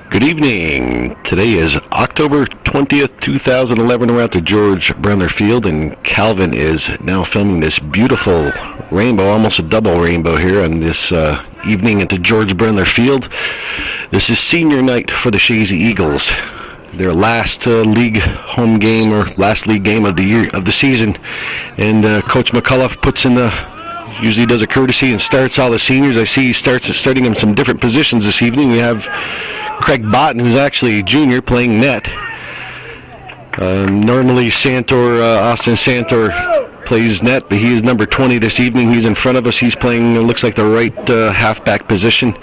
Good evening. Today is October 20th, 2011. We're at the George Brendler Field, and Calvin is now filming this beautiful rainbow, almost a double rainbow here on this evening at the George Brendler Field. This is senior night for the Chazy Eagles. Their last league home game, or last league game of the year, of the season, and Coach McCullough puts in usually does a courtesy and starts all the seniors. I see he's starting in some different positions this evening. We have Craig Botten, who's actually a junior, playing net. Normally Austin Santor plays net, but he is number 20 this evening. He's in front of us. He's playing, looks like the right halfback position.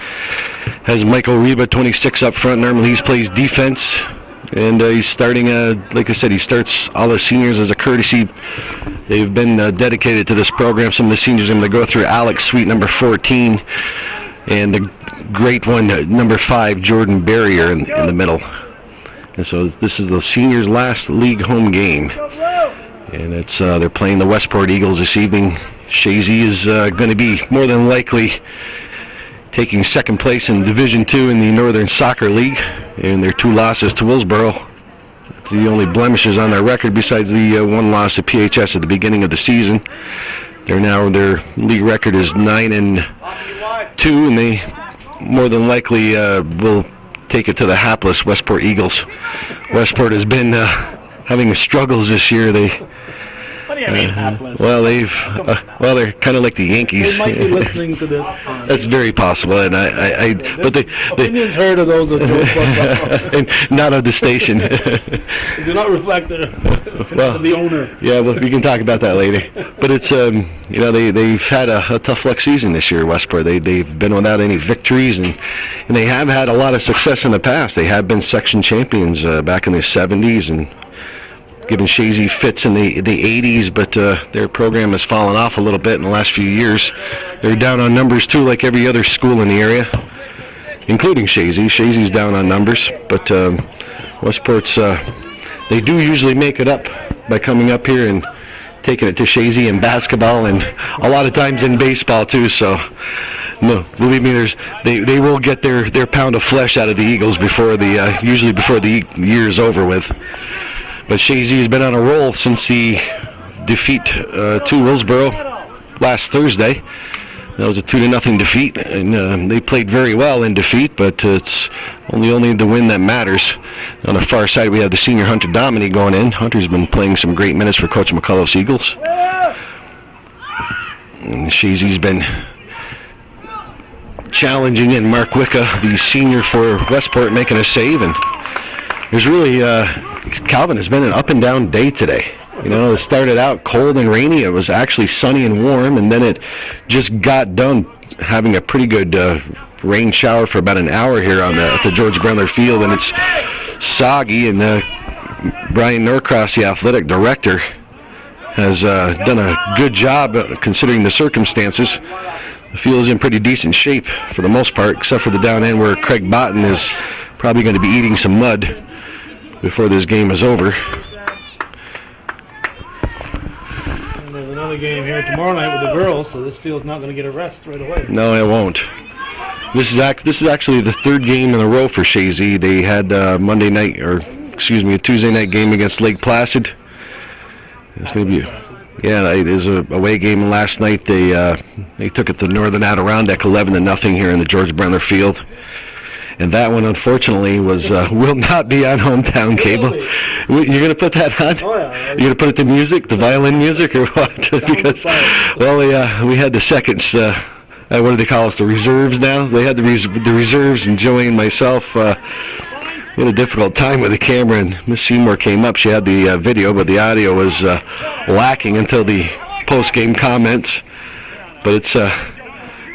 Has Michael Reba, 26, up front. Normally he plays defense. And he's starting, like I said, he starts all the seniors as a courtesy. They've been dedicated to this program. Some of the seniors I'm going to go through: Alex Sweet, number 14, and the great one, number 5, Jordan Barrier in the middle. And so this is the seniors' last league home game. And it's they're playing the Westport Eagles this evening. Chazy is going to be more than likely taking second place in Division II in the Northern Soccer League, and their 2 losses to Willsboro. That's the only blemishes on their record besides the 1 loss to PHS at the beginning of the season. Their league record is 9-2, and they more than likely will take it to the hapless Westport Eagles. Westport has been having struggles this year. What do you mean hapless? Well, they're kind of like the Yankees. They might be listening to this. That's very possible, and but they opinions heard of those of not of the station. They do not reflect the owner. Yeah, well, we can talk about that later. But it's they've had a tough luck season this year. Westport, they've been without any victories, and they have had a lot of success in the past. They have been section champions back in the 70s, and given Chazy fits in the 80s, but their program has fallen off a little bit in the last few years. They're down on numbers too, like every other school in the area, including Chazy. Chazy's down on numbers, but Westport's, they do usually make it up by coming up here and taking it to Chazy in basketball, and a lot of times in baseball too. So no, believe me, they will get their pound of flesh out of the Eagles usually before the year is over with. But Chazy has been on a roll since the defeat to Willsboro last Thursday. That was a 2-0 defeat, and they played very well in defeat, but it's only the win that matters. On the far side, we have the senior Hunter Dominy going in. Hunter's been playing some great minutes for Coach McCullough's Eagles. And Chazy's been challenging in Mark Wicca, the senior for Westport, making a save, and there's really Calvin has been an up and down day today. It started out cold and rainy. It was actually sunny and warm, and then it just got done having a pretty good rain shower for about an hour here at the George Brendler Field, and it's soggy. And Brian Norcross, the athletic director, has done a good job considering the circumstances. The field is in pretty decent shape for the most part, except for the down end where Craig Botten is probably going to be eating some mud before this game is over. And there's another game here tomorrow night with the girls, so this field's not going to get a rest right away. No, it won't. This is actually the 3rd game in a row for Chazy. They had a Tuesday night game against Lake Placid. It's going to be, it was a away game last night. They took it to Northern Adirondack 11-0 here in the George Brendler Field. And that one, unfortunately, will not be on hometown cable. You're going to put that on? Oh, yeah. You're going to put it to music, the violin music, or what? Because, we had the seconds. What do they call us? The reserves now? They had the reserves, and Joey and myself, we had a difficult time with the camera, and Miss Seymour came up. She had the video, but the audio was lacking until the post-game comments. But it's the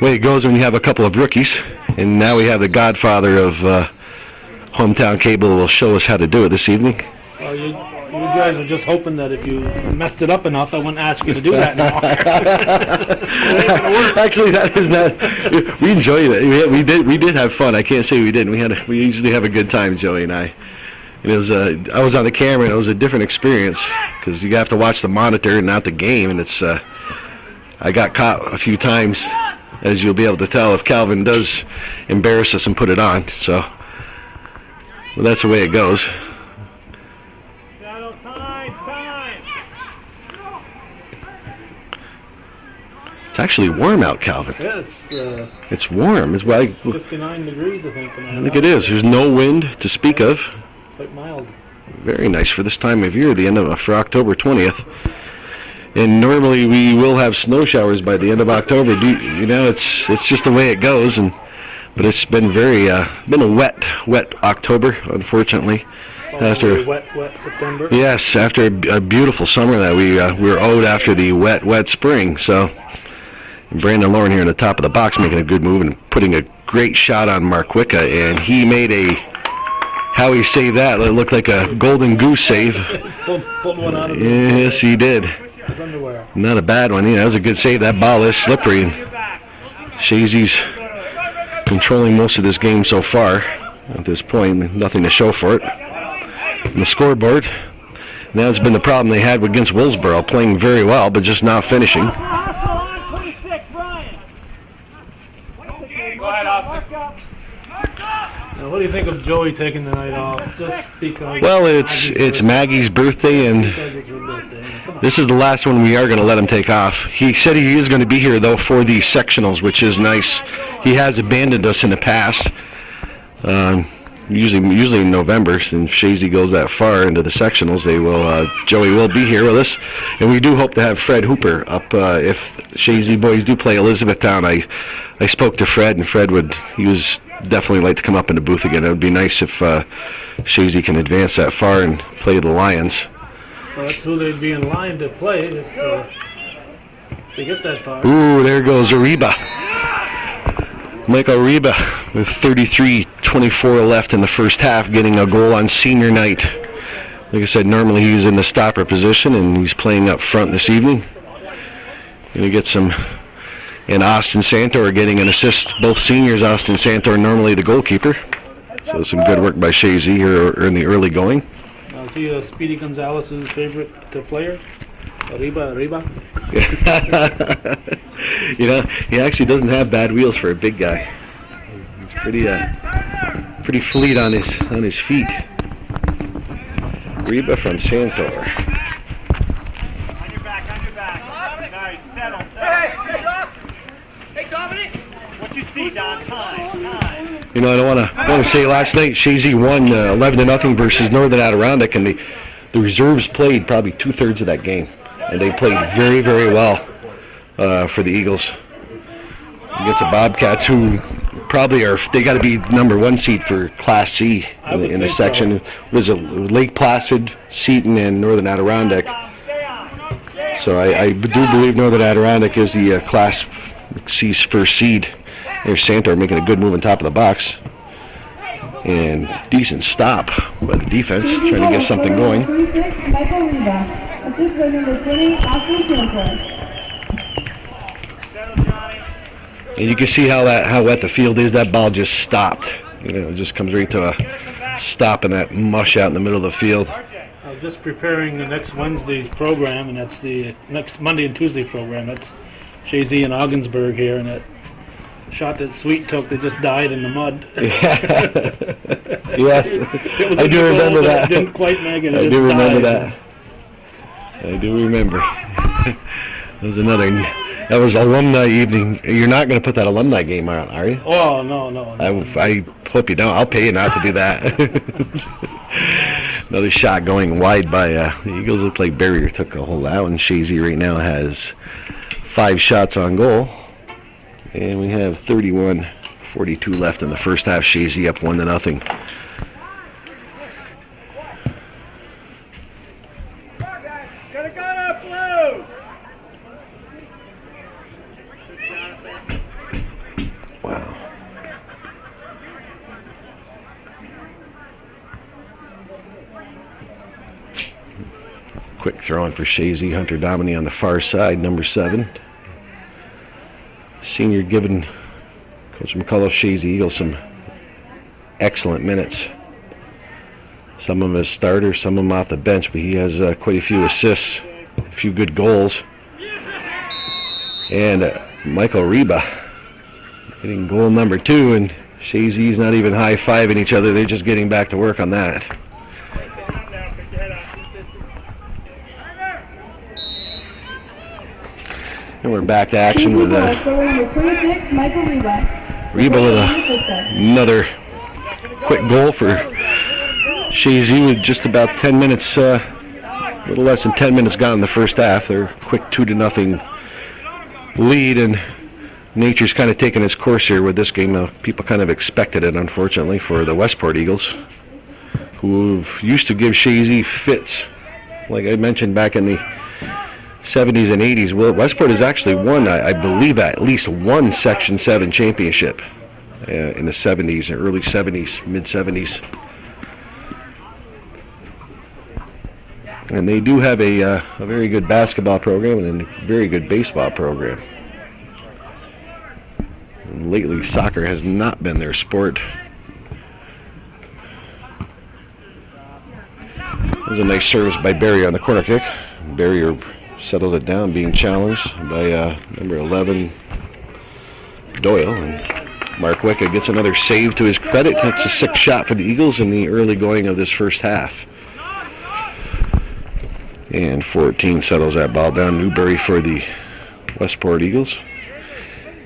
way it goes when you have a couple of rookies. And now we have the godfather of hometown cable who will show us how to do it this evening. Well, you guys are just hoping that if you messed it up enough, I wouldn't ask you to do that anymore. Actually, that is not. We enjoyed it. We did have fun. I can't say we didn't. We usually have a good time, Joey and I. And it was I was on the camera, and it was a different experience because you have to watch the monitor and not the game. And it's I got caught a few times as you'll be able to tell if Calvin does embarrass us and put it on. So, well, that's the way it goes. It's actually warm out, Calvin. Yeah, it's warm. It's like 59 degrees, I think. I think it is. There's no wind to speak of. Quite mild. Very nice for this time of year, for October 20th. And normally we will have snow showers by the end of October. It's just the way it goes. But it's been been a wet October, unfortunately. After wet September. Yes, after a beautiful summer that we were owed after the wet spring. So Brandon Lauren here in the top of the box making a good move and putting a great shot on Markwicka, and he made how he saved that. It looked like a golden goose save. Pulled one out of Yes, he did. his underwear. Not a bad one. That was a good save. That ball is slippery. And Chazy's controlling most of this game so far at this point. Nothing to show for it. And the scoreboard. That's been the problem they had against Willsboro, playing very well, but just not finishing. Now, what do you think of Joey taking the night off? Just because. Well, it's Maggie's birthday, and this is the last one we are going to let him take off. He said he is going to be here, though, for the sectionals, which is nice. He has abandoned us in the past, usually in November. Since Chazy goes that far into the sectionals, Joey will be here with us, and we do hope to have Fred Hooper up if Chazy boys do play Elizabethtown. I spoke to Fred, and he was definitely like to come up in the booth again. It would be nice if Chazy can advance that far and play the Lions. Well, that's who they'd be in line to play if they get that far. Ooh, there goes Ariba. Michael Ariba with 33-24 left in the first half, getting a goal on senior night. Like I said, normally he's in the stopper position, and he's playing up front this evening. Going to get some... And Austin Santor getting an assist. Both seniors, Austin Santor, normally the goalkeeper. So some good work by Chazy here in the early going. Is he Speedy Gonzalez's favorite player? Arriba? He actually doesn't have bad wheels for a big guy. He's pretty fleet on his feet. Arriba from Santor. On your back. Nice, settle. Hey, Dominic! What you see, Don? Time. I don't want to say last night Chazy won 11-0 versus Northern Adirondack, and the reserves played probably 2/3 of that game, and they played very, very well for the Eagles against the Bobcats, who probably they got to be number 1 seed for Class C in the section. So. It was Lake Placid, Seton, and Northern Adirondack. So I do believe Northern Adirondack is the Class C's first seed. There's Santor making a good move on top of the box. And decent stop by the defense, trying to get something going. And you can see how wet the field is. That ball just stopped. It just comes right to a stop in that mush out in the middle of the field. I'm just preparing the next Wednesday's program, and that's the next Monday and Tuesday program. That's Chazy and Ogdensburg here, and that shot that Sweet took, they just died in the mud. Yes, I do remember that. It didn't quite make it. I do remember that. I do remember. That was alumni evening. You're not going to put that alumni game on, are you? Oh, no. I hope you don't. I'll pay you not to do that. Another shot going wide by the Eagles. Look like Barrier took a hold out, and Chazy right now has 5 shots on goal. And we have 31-42 left in the first half. Chazy up 1-0. Wow. Quick throw in for Chazy. Hunter Dominy on the far side, number 7. Senior giving Coach McCullough Chazy Eagles some excellent minutes. Some of them as starters, some of them off the bench, but he has quite a few assists, a few good goals. And Michael Reba Getting goal number 2, and Chazy's not even high-fiving each other. They're just getting back to work on that. And we're back to action with Reba with another quick goal for Chazy with just about 10 minutes, a little less than 10 minutes gone in the first half. They're quick 2-0 lead, and nature's kind of taken its course here with this game. People kind of expected it, unfortunately, for the Westport Eagles, who used to give Chazy fits. Like I mentioned back in the 70s and 80s, well, Westport has actually won, I believe, at least one Section 7 championship in the 70s, early 70s, mid-70s. And they do have a very good basketball program and a very good baseball program. And lately, soccer has not been their sport. There's a nice service by Barry on the corner kick. Barry settles it down, being challenged by number 11, Doyle. And Mark Wicca gets another save to his credit. That's a 6th shot for the Eagles in the early going of this first half. And 14 settles that ball down. Newberry for the Westport Eagles.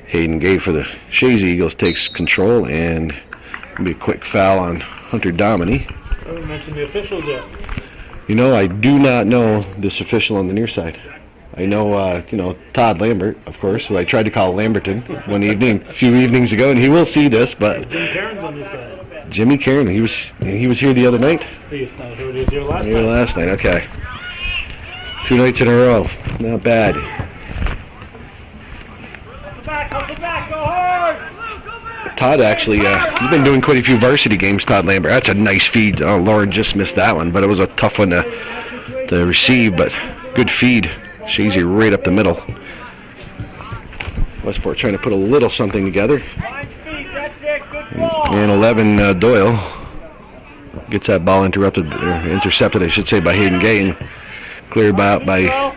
Hayden Gay for the Chazy Eagles takes control, and it'll be a quick foul on Hunter Dominy. I haven't mentioned the officials yet. You know, I do not know this official on the near side. I know, Todd Lambert, of course, who I tried to call Lamberton one evening, a few evenings ago, and he will see this, but Jim Cairns on your side. Jimmy Cairn, he was here the other night? He was here last Here night. last night, okay. 2 nights in a row, not bad. Up the back, go hard! Todd actually, he's been doing quite a few varsity games, Todd Lambert. That's a nice feed. Oh, Lauren just missed that one, but it was a tough one to receive, but good feed. Chazy right up the middle. Westport trying to put a little something together. 9 feet, that's it, good ball! And 11, Doyle gets that ball intercepted, I should say, by Hayden Gay, and cleared out by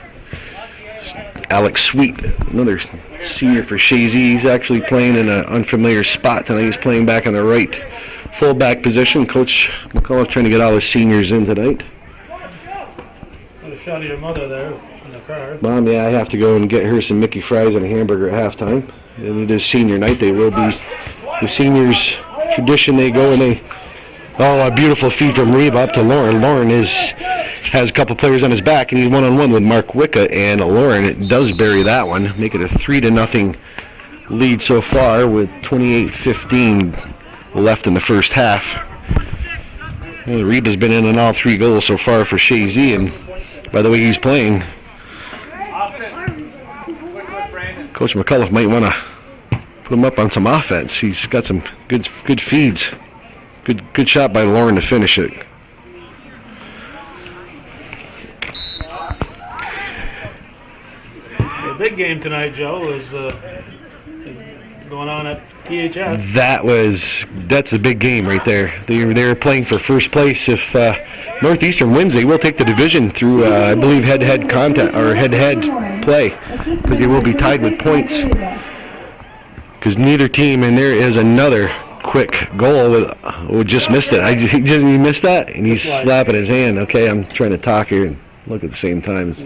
Alex Sweet, another senior for Chazy. He's actually playing in an unfamiliar spot tonight. He's playing back on the right fullback position. Coach McCullough trying to get all his seniors in tonight. Got a shot of your mother there in the car. Mom, yeah, I have to go and get her some Mickey fries and a hamburger at halftime. And it is senior night. They will be the seniors' tradition. They go and they, a beautiful feed from Reba up to Lauren. Lauren has a couple players on his back, and he's one-on-one with Mark Wicca, and Lauren does bury that one, make it a 3-0 lead so far with 28:15 left in the first half. Well, Reba's been in on all 3 goals so far for Chazy, and by the way he's playing, Coach McCullough might want to put him up on some offense. He's got some good feeds. Good shot by Lauren to finish it. The big game tonight, Joe, is going on at PHS. That's a big game right there. They're playing for first place. If Northeastern wins, they will take the division through, I believe, head-to-head contact or head-to-head play, because they will be tied with points. Because neither team, and there is another quick goal. Just missed it. Didn't he miss that? And he's slapping his hand. Okay, I'm trying to talk here and look at the same time. It's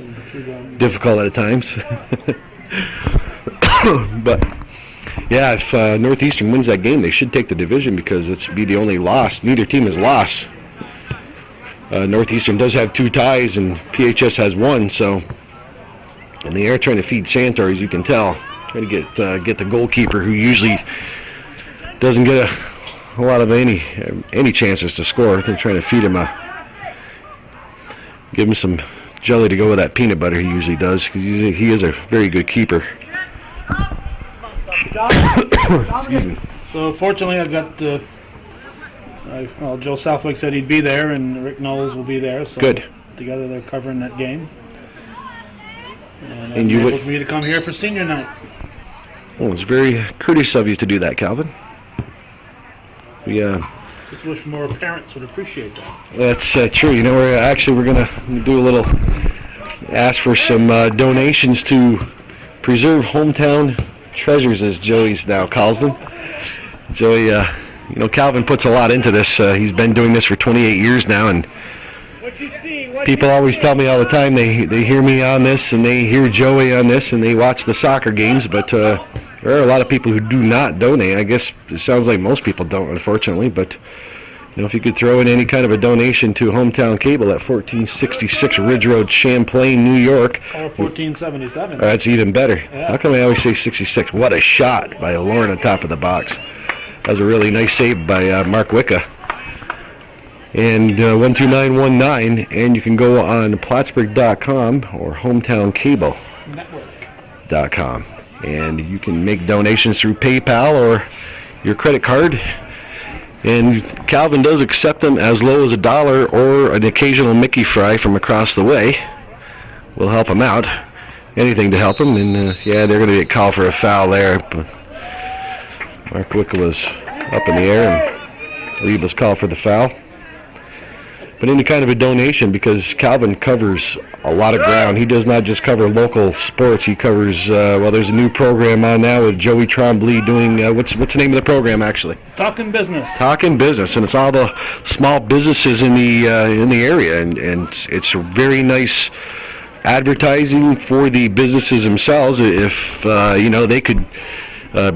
difficult at times. But yeah, if Northeastern wins that game, they should take the division, because it's be the only loss. Neither team has lost. Northeastern does have 2 ties, and PHS has 1. So, and they are trying to feed Santor, as you can tell. Trying to get the goalkeeper, who usually doesn't get a lot of any chances to score. They're trying to feed him give him some jelly to go with that peanut butter he usually does, because he is a very good keeper. Excuse me. So fortunately, I've got Joe Southwick said he'd be there, and Rick Knowles will be there. So Good. Together they're covering that game. And you would for me to come here for senior night. Well, it's very courteous of you to do that, Calvin. We Just wish more parents would appreciate that. That's true. You know, we're gonna do a little, ask for some donations to preserve hometown treasures, as Joey's now calls them. Joey, Calvin puts a lot into this. He's been doing this for 28 years now, and people always tell me all the time they hear me on this and they hear Joey on this and they watch the soccer games, but there are a lot of people who do not donate. I guess it sounds like most people don't, unfortunately, but if you could throw in any kind of a donation to Hometown Cable at 1466 Ridge Road, Champlain, New York. Or 1477. That's even better. Yeah. How come I always say 66? What a shot by Lauren on top of the box. That was a really nice save by Mark Wicca. And 12919, and you can go on Plattsburgh.com or HometownCable.com. And you can make donations through PayPal or your credit card. And Calvin does accept them as low as $1 or an occasional Mickey fry from across the way. We'll help him out. Anything to help him. And they're going to get called for a foul there. But Mark Wicca was up in the air and Reba's called for the foul. But any kind of a donation, because Calvin covers a lot of ground. He does not just cover local sports. He covers, there's a new program on now with Joey Trombley doing, what's the name of the program actually? Talking Business. Talking Business, and it's all the small businesses in the area, and it's very nice advertising for the businesses themselves if, they could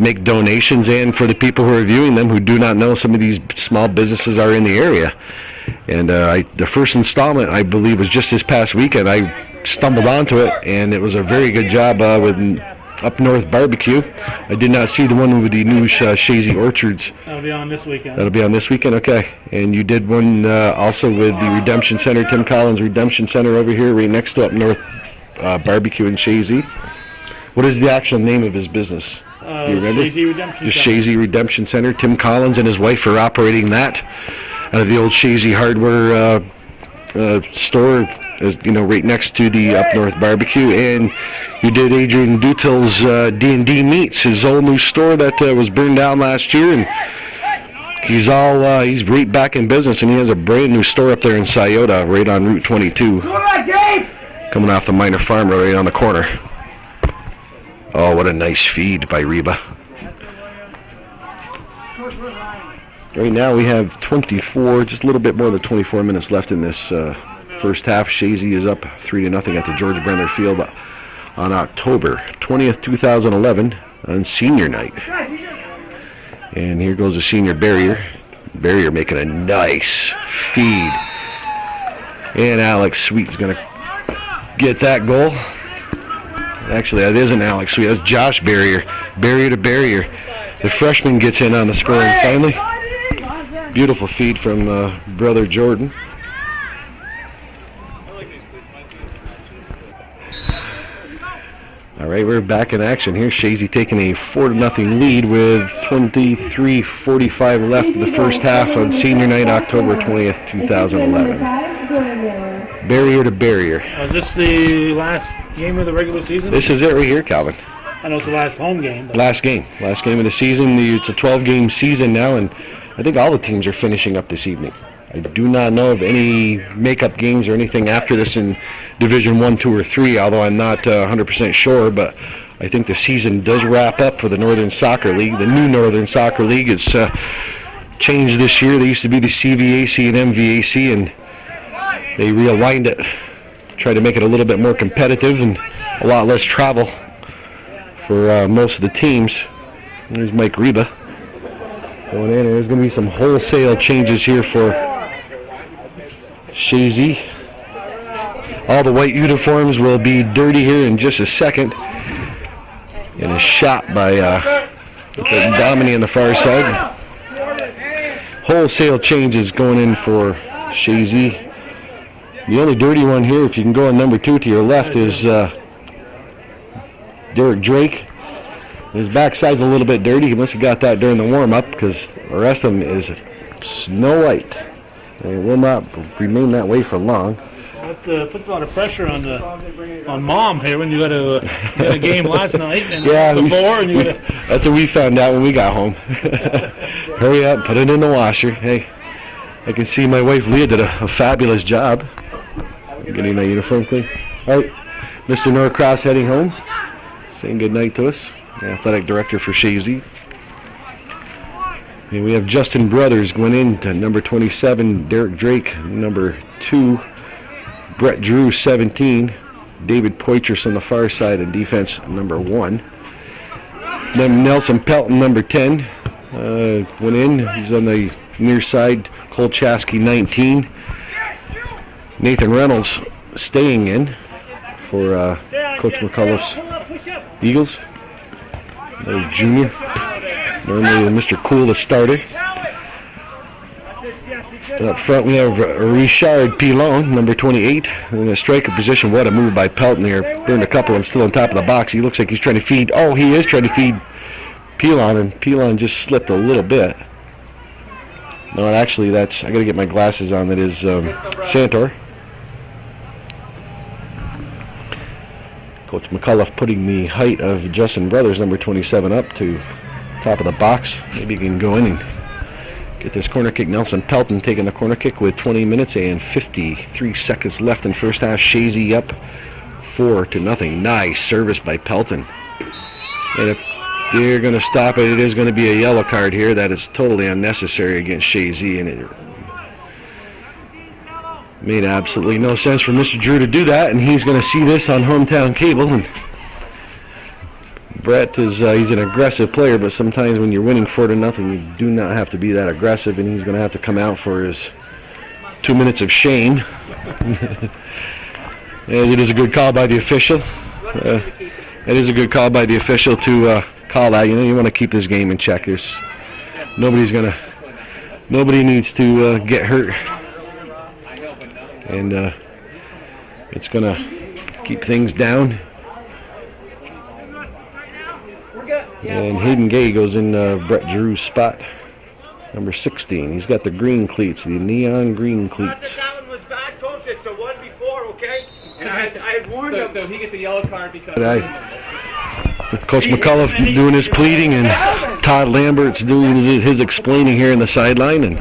make donations, and for the people who are viewing them who do not know some of these small businesses are in the area. And the first installment, I believe, was just this past weekend. I stumbled onto it, and it was a very good job with Up North Barbecue. I did not see the one with the new Chazy Orchards. That'll be on this weekend. That'll be on this weekend, okay. And you did one also with the Redemption Center, Tim Collins Redemption Center over here, right next to Up North Barbecue in Chazy. What is the actual name of his business? Do you remember? Chazy Redemption The Center. Chazy Redemption Center. Tim Collins and his wife are operating that out of the old Chazy hardware store, right next to the Up North Barbecue. And you did Adrian Dutil's D&D Meats, his old new store that was burned down last year, and he's right back in business, and he has a brand new store up there in Scioto, right on Route 22, coming off the Minor Farm Road, right on the corner. Oh, what a nice feed by Reba. Right now we have 24, just a little bit more than 24 minutes left in this first half. Chazy is up 3-0 at the George Brendler Field on October 20th, 2011 on senior night. And here goes the senior Barrier. Barrier making a nice feed. And Alex Sweet is going to get that goal. Actually, that isn't Alex Sweet. That's Josh Barrier. Barrier to Barrier. The freshman gets in on the scoring finally. Beautiful feed from brother Jordan. All right, we're back in action here. Chazy taking a 4-0 lead with 23:45 left of the first half on senior night, October 20th, 2011. Barrier to Barrier. Is this the last game of the regular season? This is it right here, Calvin. I know it's the last home game. But Last game of the season. It's a 12-game season now, and I think all the teams are finishing up this evening. I do not know of any makeup games or anything after this in Division 1, 2, or 3, although I'm not 100% sure, but I think the season does wrap up for the Northern Soccer League. The new Northern Soccer League is changed this year. They used to be the CVAC and MVAC, and they realigned it, tried to make it a little bit more competitive and a lot less travel for most of the teams. There's Mike Reba going in. There's going to be some wholesale changes here for Chazy. All the white uniforms will be dirty here in just a second. And a shot by Domini on the far side. Wholesale changes going in for Chazy. The only dirty one here, if you can go on number 2 to your left, is Derek Drake. His backside's a little bit dirty. He must have got that during the warm-up, because the rest of him is snow white. And it will not remain that way for long. that puts a lot of pressure on Mom here when you got a game last night and before. That's what we found out when we got home. Hurry up, put it in the washer. Hey, I can see my wife Leah did a fabulous job getting that uniform clean. All right, Mr. Norcross heading home, saying good night to us. the athletic director for Chazy. And we have Justin Brothers going in to number 27, Derek Drake, number 2, Brett Drew, 17, David Poitras on the far side of defense, number 1. Then Nelson Pelton, number 10, went in. He's on the near side. Cole Chazy, 19. Nathan Reynolds staying in for Coach McCullough's Eagles. Another junior. Normally Mr. Cool, the starter. And up front we have Richard Pilon, number 28. In the striker position, what a move by Pelton here. Burned a couple of them still on top of the box. He looks like he's trying to feed. Oh, he is trying to feed Pilon, and Pilon just slipped a little bit. No, actually that's, I got to get my glasses on. That is Santor. Coach McCullough putting the height of Justin Brothers, number 27, up to top of the box. Maybe he can go in and get this corner kick. Nelson Pelton taking the corner kick with 20 minutes and 53 seconds left in first half. Chazy up 4-0. Nice service by Pelton. And if they're going to stop it, it is going to be a yellow card here. That is totally unnecessary against Chazy, and it made absolutely no sense for Mr. Drew to do that, and he's going to see this on hometown cable. And Brett is he's an aggressive player, but sometimes when you're winning 4-0, you do not have to be that aggressive, and he's going to have to come out for his 2 minutes of shame. It is a good call by the official. It is a good call by the official to call that. You know, you want to keep this game in check. Nobody needs to get hurt, and it's going to keep things down. And Hayden Gay goes in Brett Drew's spot, number 16. He's got the green cleats, the neon green cleats. That one was bad, Coach. It's the one before, okay? And I had warned him. So he gets a yellow card because... Coach McCullough doing his pleading, and Todd Lambert's doing his explaining here in the sideline. And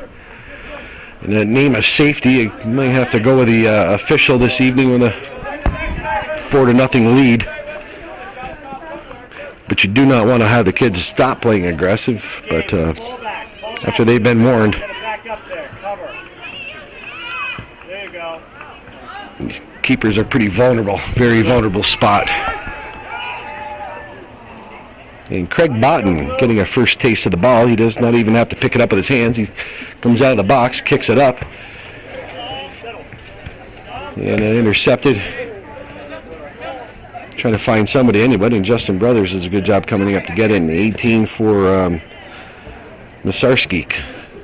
in the name of safety, you might have to go with the official this evening with a 4-0 lead. But you do not want to have the kids stop playing aggressive. But after they've been warned, keepers are pretty vulnerable, very vulnerable spot. And Craig Botten getting a first taste of the ball. He does not even have to pick it up with his hands. He comes out of the box, kicks it up, and intercepted. Trying to find anybody, and Justin Brothers does a good job coming up to get it. And 18 for Masarski,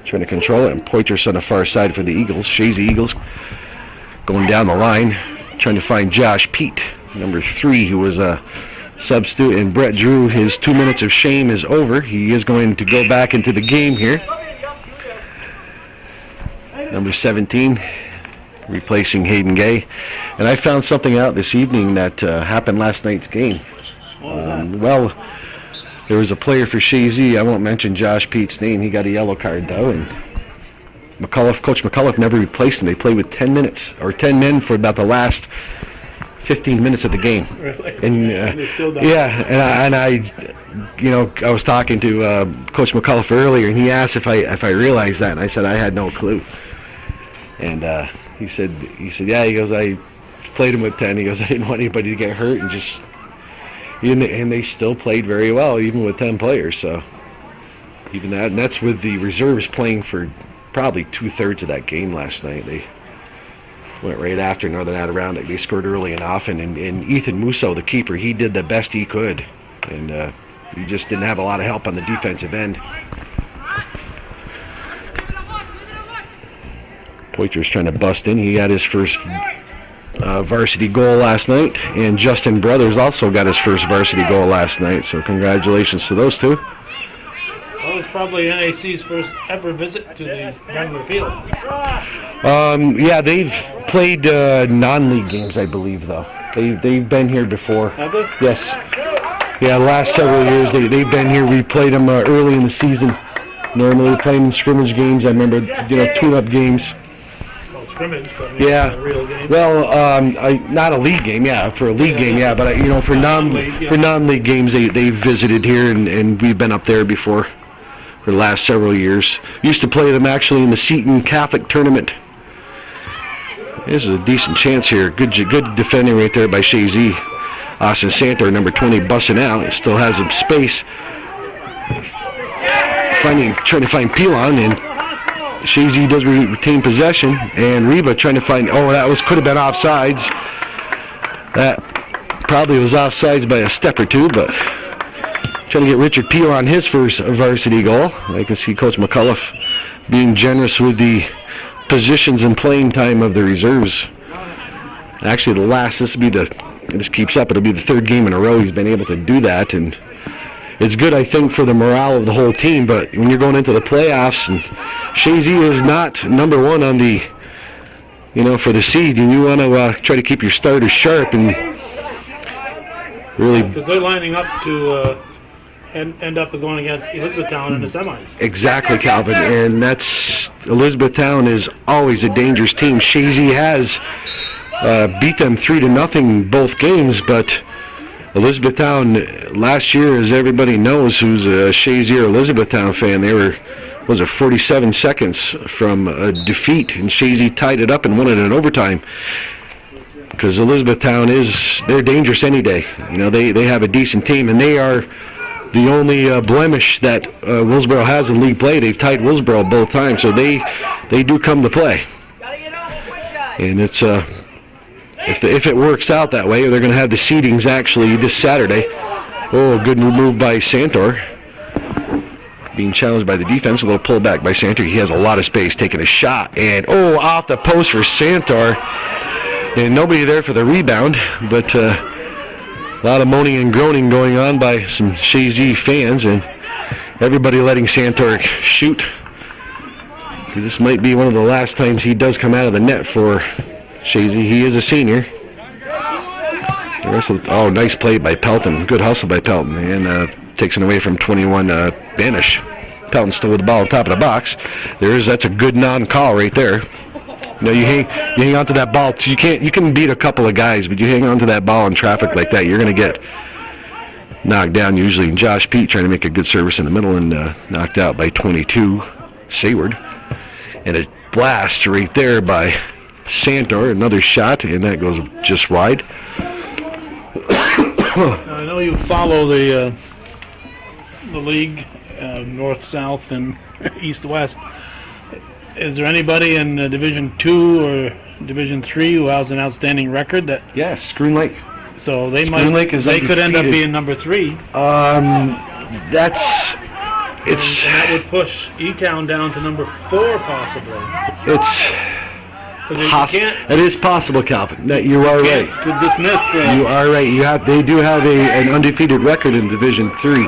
trying to control it, and Poitras on the far side for the Eagles. Chazy Eagles going down the line, trying to find Josh Pete, number 3, who was a substitute. And Brett Drew, his 2 minutes of shame is over. He is going to go back into the game here. Number 17. Replacing Hayden Gay. And I found something out this evening that happened last night's game. Well, there was a player for Chazy. I won't mention Josh Pete's name. He got a yellow card, though, and Coach McCullough never replaced him. They played with 10 minutes, or 10 men for about the last 15 minutes of the game. Really? And I was talking to Coach McCullough earlier, and he asked if I realized that, and I said I had no clue. And he said, yeah. He goes, I played him with 10. He goes, I didn't want anybody to get hurt, and they still played very well, even with 10 players. So even that, and that's with the reserves playing for probably 2/3 of that game last night. They went right after Northern Adirondack. They scored early and often, and Ethan Musso, the keeper, he did the best he could, and he just didn't have a lot of help on the defensive end. Poitras trying to bust in. He got his first varsity goal last night, and Justin Brothers also got his first varsity goal last night, so congratulations to those two. That was probably NAC's first ever visit to the Brendler field. Yeah, they've played non-league games, I believe, though. They've been here before. Have they? Yes. Yeah, the last several years they've been here. We played them early in the season. Normally we play them in scrimmage games. I remember, tune-up games. scrimmage, but maybe Yeah. a real game. Well, not a league game, yeah. For a league game, yeah. But for non-league games, they visited here, and we've been up there before for the last several years. Used to play them actually in the Seton Catholic tournament. This is a decent chance here. Good defending right there by Chazy. Austin Santor, number 20, busting out. It still has some space. Trying to find Pilon, and Chazy does retain possession, and Reba trying to find. Oh, could have been offsides. That probably was offsides by a step or two, but trying to get Richard Pilon his first varsity goal. I can see Coach McCullough being generous with the positions and playing time of the reserves. Actually, this keeps up, it'll be the third game in a row he's been able to do that, and it's good, I think, for the morale of the whole team. But when you're going into the playoffs, and Chazy is not number one on the, for the seed, and you want to try to keep your starters sharp and really. Because they're lining up to end up going against Elizabethtown in the semis. Exactly, Calvin, and that's Elizabethtown is always a dangerous team. Chazy has beat them 3-0 both games, but Elizabethtown last year, as everybody knows who's a Chazy or Elizabethtown fan, they were 47 seconds from a defeat, and Chazy tied it up and won it in overtime. Because Elizabethtown they're dangerous any day. They have a decent team, and they are the only blemish that Willsboro has in league play. They've tied Willsboro both times, so they do come to play. And it's if it works out that way, they're going to have the seedings actually this Saturday. Oh, good move by Santor. Being challenged by the defense, a little pullback by Santor. He has a lot of space, taking a shot, and off the post for Santor. And nobody there for the rebound, but a lot of moaning and groaning going on by some Chazy fans, and everybody letting Santor shoot. This might be one of the last times he does come out of the net for Chazy. He is a senior. Nice play by Pelton. Good hustle by Pelton, and takes it away from 21 Banish. Pelton still with the ball on top of the box. That's a good non-call right there. You hang on to that ball. You can beat a couple of guys, but you hang on to that ball in traffic like that, you're going to get knocked down usually. And Josh Pete trying to make a good service in the middle, and knocked out by 22 Sayward. And a blast right there by Santor, another shot, and that goes just wide. I know you follow the league, north-south and east-west. Is there anybody in Division 2 or Division 3 who has an outstanding record? Yes, Scroon Lake. So they could end up being number 3. That would push E-Town down to number 4 possibly. It is possible, Calvin. You are right. To dismiss. You are right. They do have an undefeated record in Division 3,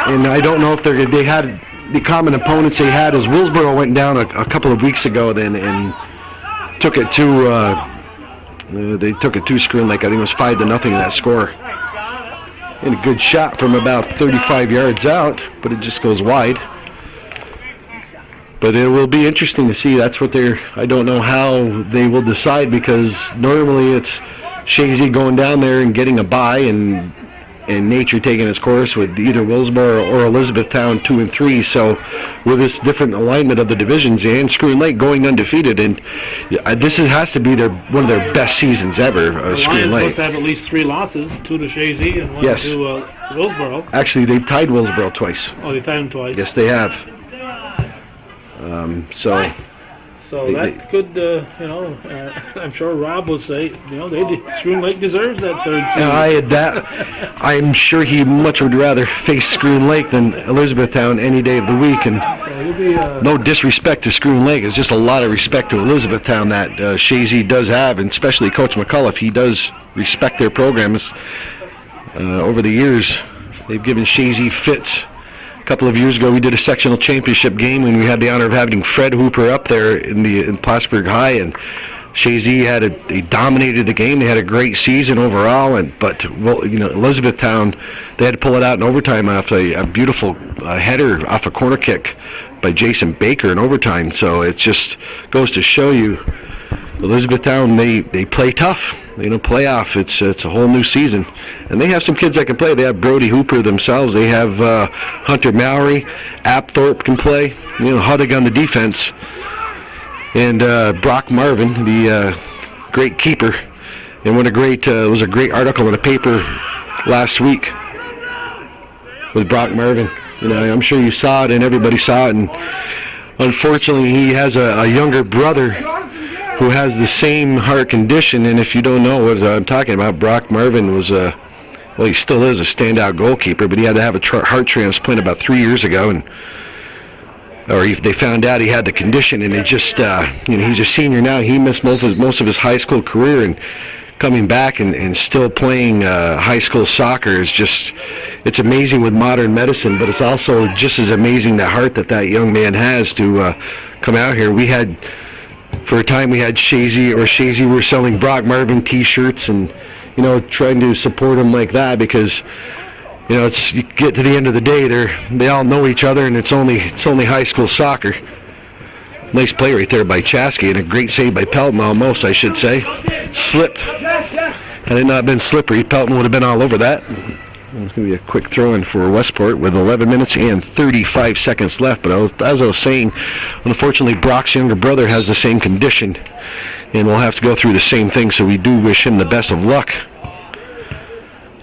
and I don't know if they had the common opponents they had. As Willsboro went down a couple of weeks ago, and took it to Scroon Lake. I think it was 5-0 that score. And a good shot from about 35 yards out, but it just goes wide. But it will be interesting to see. That's what I don't know how they will decide, because normally it's Chazy going down there and getting a bye, and Nature taking its course with either Willsboro or Elizabethtown 2 and 3. So with this different alignment of the divisions, and Scroon Lake going undefeated, and this has to be one of their best seasons ever. Scroon Lake supposed to have at least 3 losses, 2 to Chazy and 1 to Willsboro. Actually, they've tied Willsboro twice. Oh, they tied them twice. Yes, they have. So that could, I'm sure Rob will say, Scroon Lake deserves that 3rd seed. I'm sure he much would rather face Scroon Lake than Elizabethtown any day of the week. And no disrespect to Scroon Lake, it's just a lot of respect to Elizabethtown that Chazy does have, and especially Coach McCullough. He does respect their programs. Over the years, they've given Chazy fits. A couple of years ago, we did a sectional championship game, and we had the honor of having Fred Hooper up there in Plattsburgh High, and Chazy they dominated the game. They had a great season overall, but Elizabethtown, they had to pull it out in overtime off a beautiful header off a corner kick by Jason Baker in overtime. So it just goes to show you, Elizabethtown, they play tough. Playoff. It's a whole new season, and they have some kids that can play. They have Brody Hooper themselves. They have Hunter Mallory, Apthorpe can play. Huddig on the defense, and Brock Marvin, the great keeper. And what a great it was a great article in the paper last week with Brock Marvin. I'm sure you saw it, and everybody saw it. And unfortunately, he has a younger brother who has the same heart condition. And if you don't know what I'm talking about, Brock Marvin was he still is a standout goalkeeper, but he had to have a heart transplant about 3 years ago, they found out he had the condition, and it just he's a senior now. He missed most of his high school career, and coming back and still playing high school soccer is it's amazing with modern medicine, but it's also just as amazing the heart that young man has to come out here. For a time we had Chazy were selling Brock Marvin t-shirts and trying to support him like that, because you get to the end of the day, they all know each other, and it's only high school soccer. Nice play right there by Chazy, and a great save by Pelton, almost, I should say. Slipped. Had it not been slippery, Pelton would have been all over that. It's going to be a quick throw-in for Westport with 11 minutes and 35 seconds left. But as I was saying, unfortunately, Brock's younger brother has the same condition, and we'll have to go through the same thing, so we do wish him the best of luck.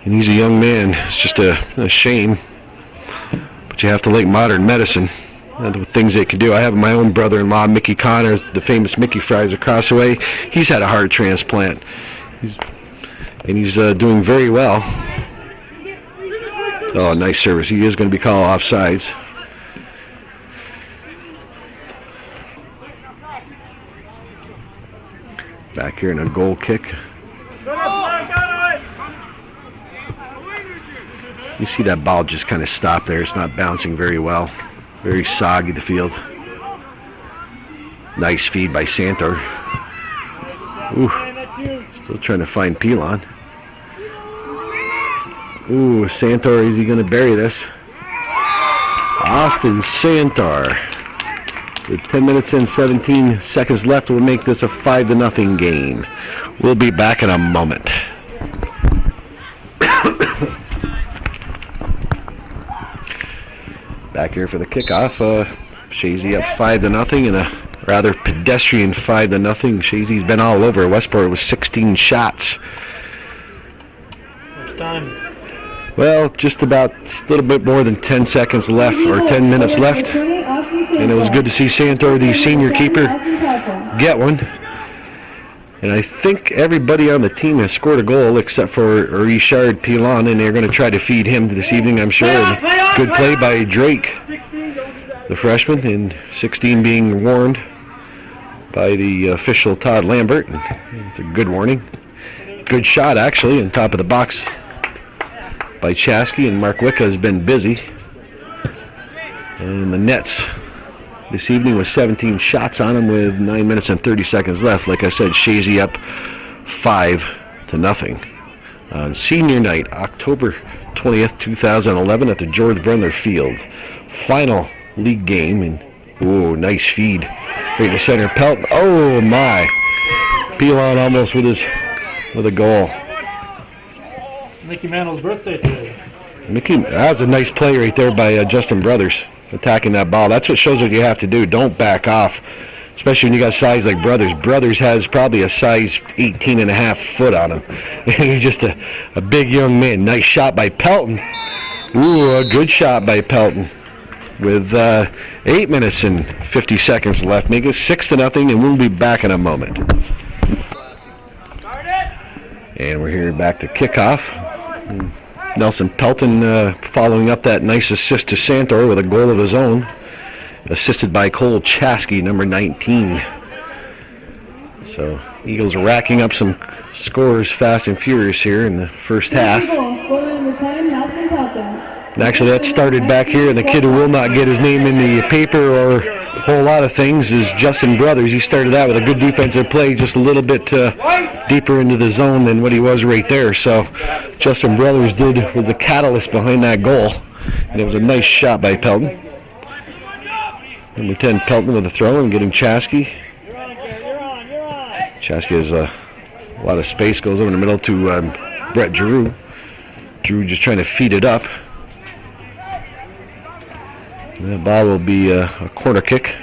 And he's a young man. It's just a shame. But you have to like modern medicine. The things they can do. I have my own brother-in-law, Mickey Connor, the famous Mickey Fries across the way. He's had a heart transplant. He's doing very well. Oh, nice service. He is going to be called offsides. Back here in a goal kick. You see that ball just kind of stop there. It's not bouncing very well. Very soggy, the field. Nice feed by Santor. Ooh, still trying to find Pilon. Ooh, Santor, is he going to bury this? Austin Santor. With 10 minutes and 17 seconds left, we'll make this a 5-0 game. We'll be back in a moment. Back here for the kickoff. Chazy up 5-0 in a rather pedestrian 5-0. Chazy's been all over. Westport with 16 shots. It's time. Well, just about a little bit more than 10 seconds left, or 10 minutes left. And it was good to see Santor, the senior keeper, get one. And I think everybody on the team has scored a goal except for Richard Pilon, and they're going to try to feed him this evening, I'm sure. And good play by Drake, the freshman, and 16 being warned by the official Todd Lambert. It's a good warning. Good shot, actually, on top of the box by Chazy, and Mark Wicca has been busy. And the Nets this evening with 17 shots on him with 9 minutes and 30 seconds left. Like I said, Chazy up 5-0 on senior night, October 20th, 2011 at the George Brendler Field. Final league game, and nice feed right to center. Pelton, oh my! Pilon almost with a goal. Mickey Mantle's birthday today. That was a nice play right there by Justin Brothers, attacking that ball. That's what shows what you have to do. Don't back off, especially when you got size like Brothers. Brothers has probably a size 18.5 foot on him. He's just a big young man. Nice shot by Pelton. Ooh, a good shot by Pelton. With 8 minutes and 50 seconds left, make it 6-0, and we'll be back in a moment. And we're here back to kickoff. Nelson Pelton following up that nice assist to Santor with a goal of his own, assisted by Cole Chazy, number 19. So Eagles racking up some scores fast and furious here in the first half. And actually that started back here, and the kid who will not get his name in the paper or a whole lot of things is Justin Brothers. He started out with a good defensive play, just a little bit deeper into the zone than what he was right there. So Justin Brothers was the catalyst behind that goal, and it was a nice shot by Pelton. Number 10, Pelton with a throw and getting Chazy. Chazy has a lot of space, goes over in the middle to Brett Drew. Drew just trying to feed it up. And that ball will be a corner kick.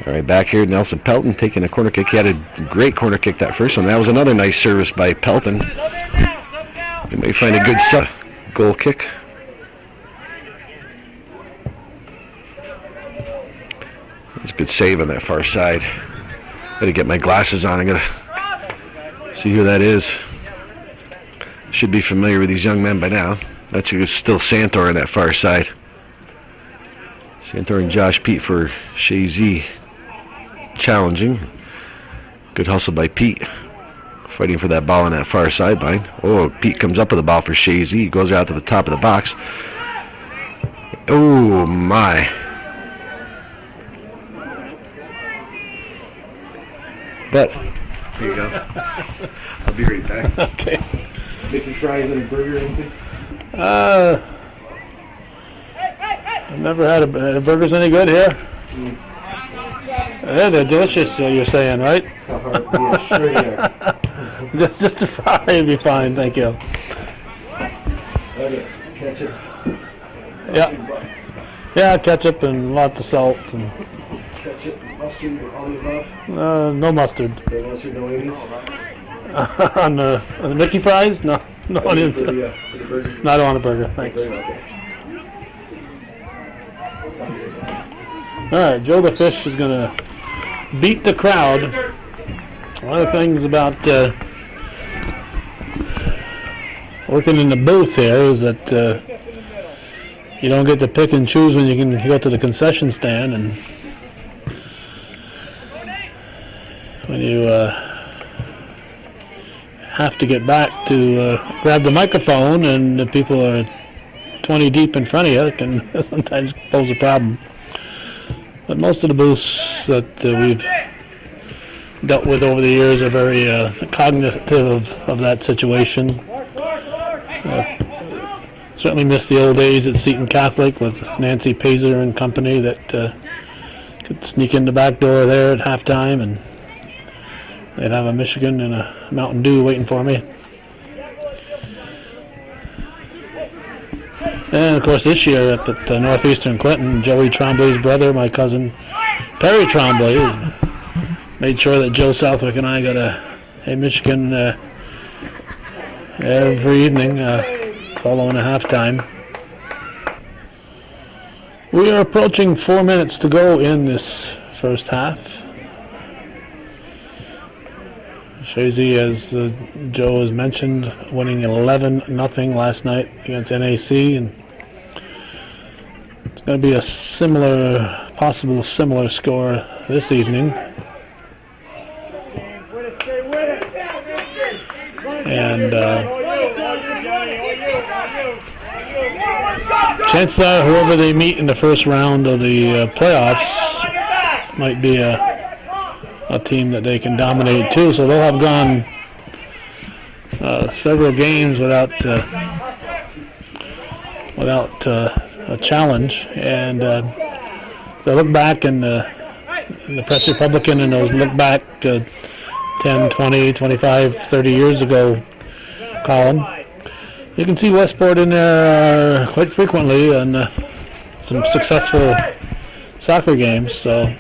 All right, back here, Nelson Pelton taking a corner kick. He had a great corner kick that first one. That was another nice service by Pelton. He may find a good goal kick. It's a good save on that far side. Gotta get my glasses on. I gotta see who that is. Should be familiar with these young men by now. That's still Santor on that far side. Santor and Josh Pete for Chazy. Challenging. Good hustle by Pete. Fighting for that ball on that far sideline. Oh, Pete comes up with the ball for Chazy. He goes out to the top of the box. Oh, my. But, here you go. I'll be right back. Okay. Making fries and a burger or anything? I've never had a burgers any good here. Yeah, they're delicious, you're saying, right? Yeah, sure they are. just a fry would be fine, thank you. Okay, ketchup. Yeah. Yeah, ketchup and lots of salt. And Ketchup, mustard, all the above? no mustard. No mustard, no onions? On the Mickey fries? No onions. For the burger? No, I don't want a burger, thanks. Okay. All right, Joe the Fish is going to beat the crowd. One of the things about working in the booth here is that you don't get to pick and choose when you can go to the concession stand, and when you have to get back to grab the microphone and the people are 20 deep in front of you, it can sometimes pose a problem. But most of the booths that we've dealt with over the years are very cognitive of that situation. Certainly miss the old days at Seton Catholic with Nancy Pazer and company that could sneak in the back door there at halftime, and they'd have a Michigan and a Mountain Dew waiting for me. And of course this year up at Northeastern Clinton, Joey Trombley's brother, my cousin Perry Trombley, has made sure that Joe Southwick and I got a Michigan every evening following a halftime. We are approaching 4 minutes to go in this first half. Chazy, as Joe has mentioned, winning 11-0 last night against NAC, and it's going to be a possible similar score this evening. And chances are whoever they meet in the first round of the playoffs might be a team that they can dominate too. So they'll have gone several games without a challenge, and they look back in the Press Republican and those look back 10, 20, 25, 30 years ago column. You can see Westport in there quite frequently in some successful soccer games. So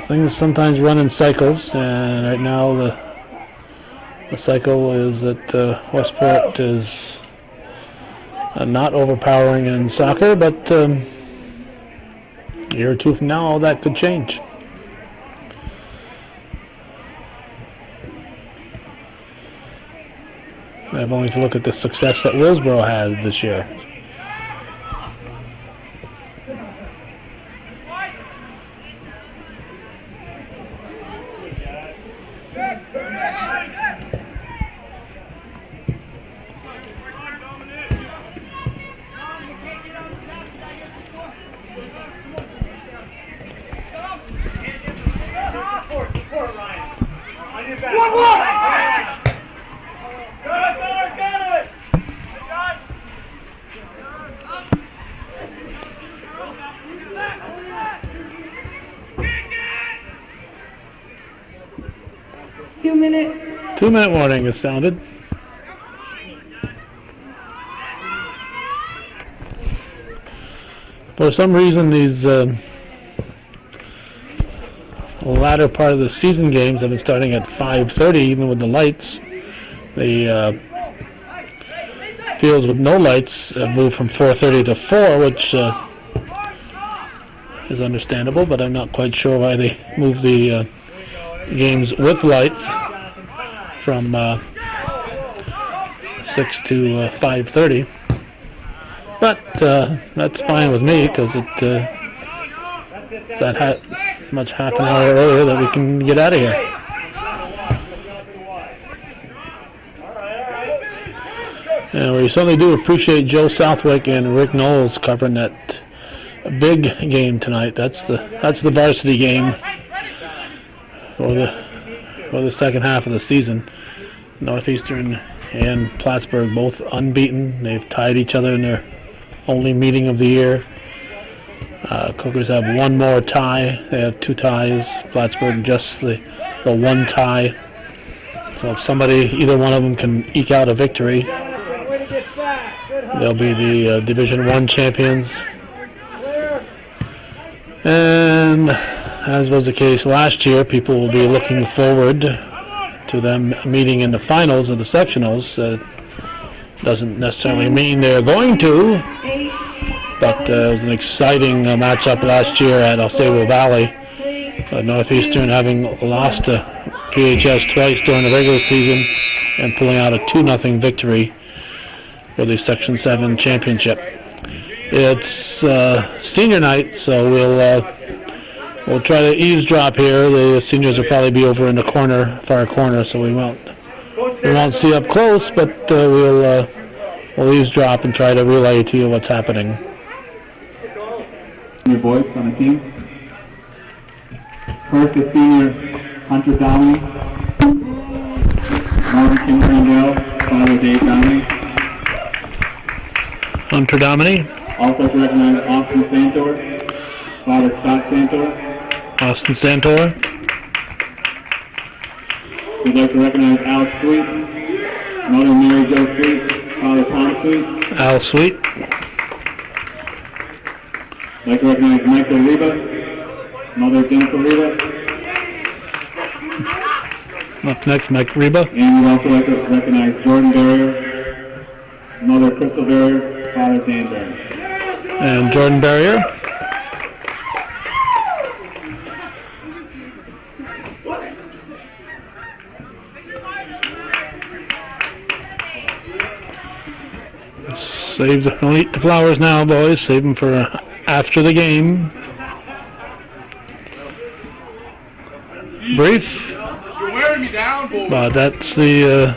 things sometimes run in cycles, and right now the cycle is that Westport is not overpowering in soccer, but a year or two from now, all that could change. I have only to look at the success that Willsboro has this year. 2-minute warning is sounded. For some reason, these latter part of the season games have been starting at 5:30, even with the lights. The fields with no lights have moved from 4:30 to 4, which is understandable, but I'm not quite sure why they moved the games with lights from 6 to 5:30. But that's fine with me, because it's that much half an hour earlier that we can get out of here. And we certainly do appreciate Joe Southwick and Rick Knowles covering that big game tonight. That's the varsity game for the second half of the season. Northeastern and Plattsburgh both unbeaten. They've tied each other in their only meeting of the year. Cougars have one more tie. They have 2 ties. Plattsburgh just the one tie. So if either one of them can eke out a victory, they'll be the Division I champions. And as was the case last year, people will be looking forward to them meeting in the finals of the sectionals. Doesn't necessarily mean they're going to, but it was an exciting matchup last year at Osceola Valley. Northeastern having lost to PHS twice during the regular season and pulling out a 2-0 victory for the Section 7 championship. It's senior night, so we'll try to eavesdrop here. The seniors will probably be over in the far corner, so we won't see up close, but we'll eavesdrop and try to relay to you what's happening. Your boys on the team. First is senior Hunter Downey, Martin Kim Crandell, father Dave Downey. Hunter Domini. Also to recognize Austin Santor, father Scott Santor. Austin Santor. We'd like to recognize Al Sweet, mother Mary Jo Sweet, father Tom Sweet. Al Sweet. I'd like to recognize Michael Reba, mother Jennifer Reba. Up next, Mike Reba. And we'd also like to recognize Jordan Barrier, mother Crystal Barrier, father Dan Barrier. And Jordan Barrier. Don't eat the flowers now, boys. Save them for after the game. Brief. You're wearing me down, boy. But that's the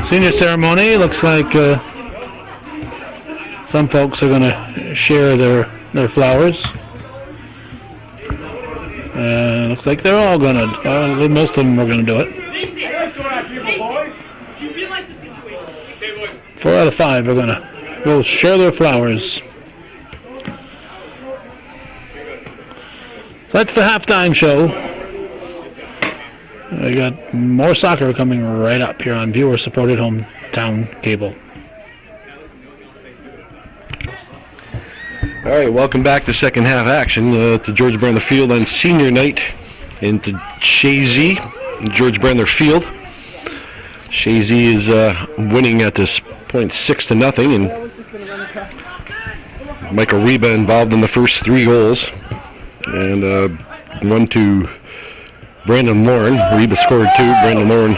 senior ceremony. Looks like some folks are going to share their flowers. Looks like they're all going to. Most of them are going to do it. 4 out of 5 are will share their flowers. So that's the halftime show. We got more soccer coming right up here on viewer-supported hometown cable. All right, welcome back to second half action to George Brendler Field on senior night into Chazy, George Brendler Field. Chazy is winning at this point 6-0, and Michael Reba involved in the first 3 goals, and one to Brandon Lauren. Reba scored 2. Brandon Lauren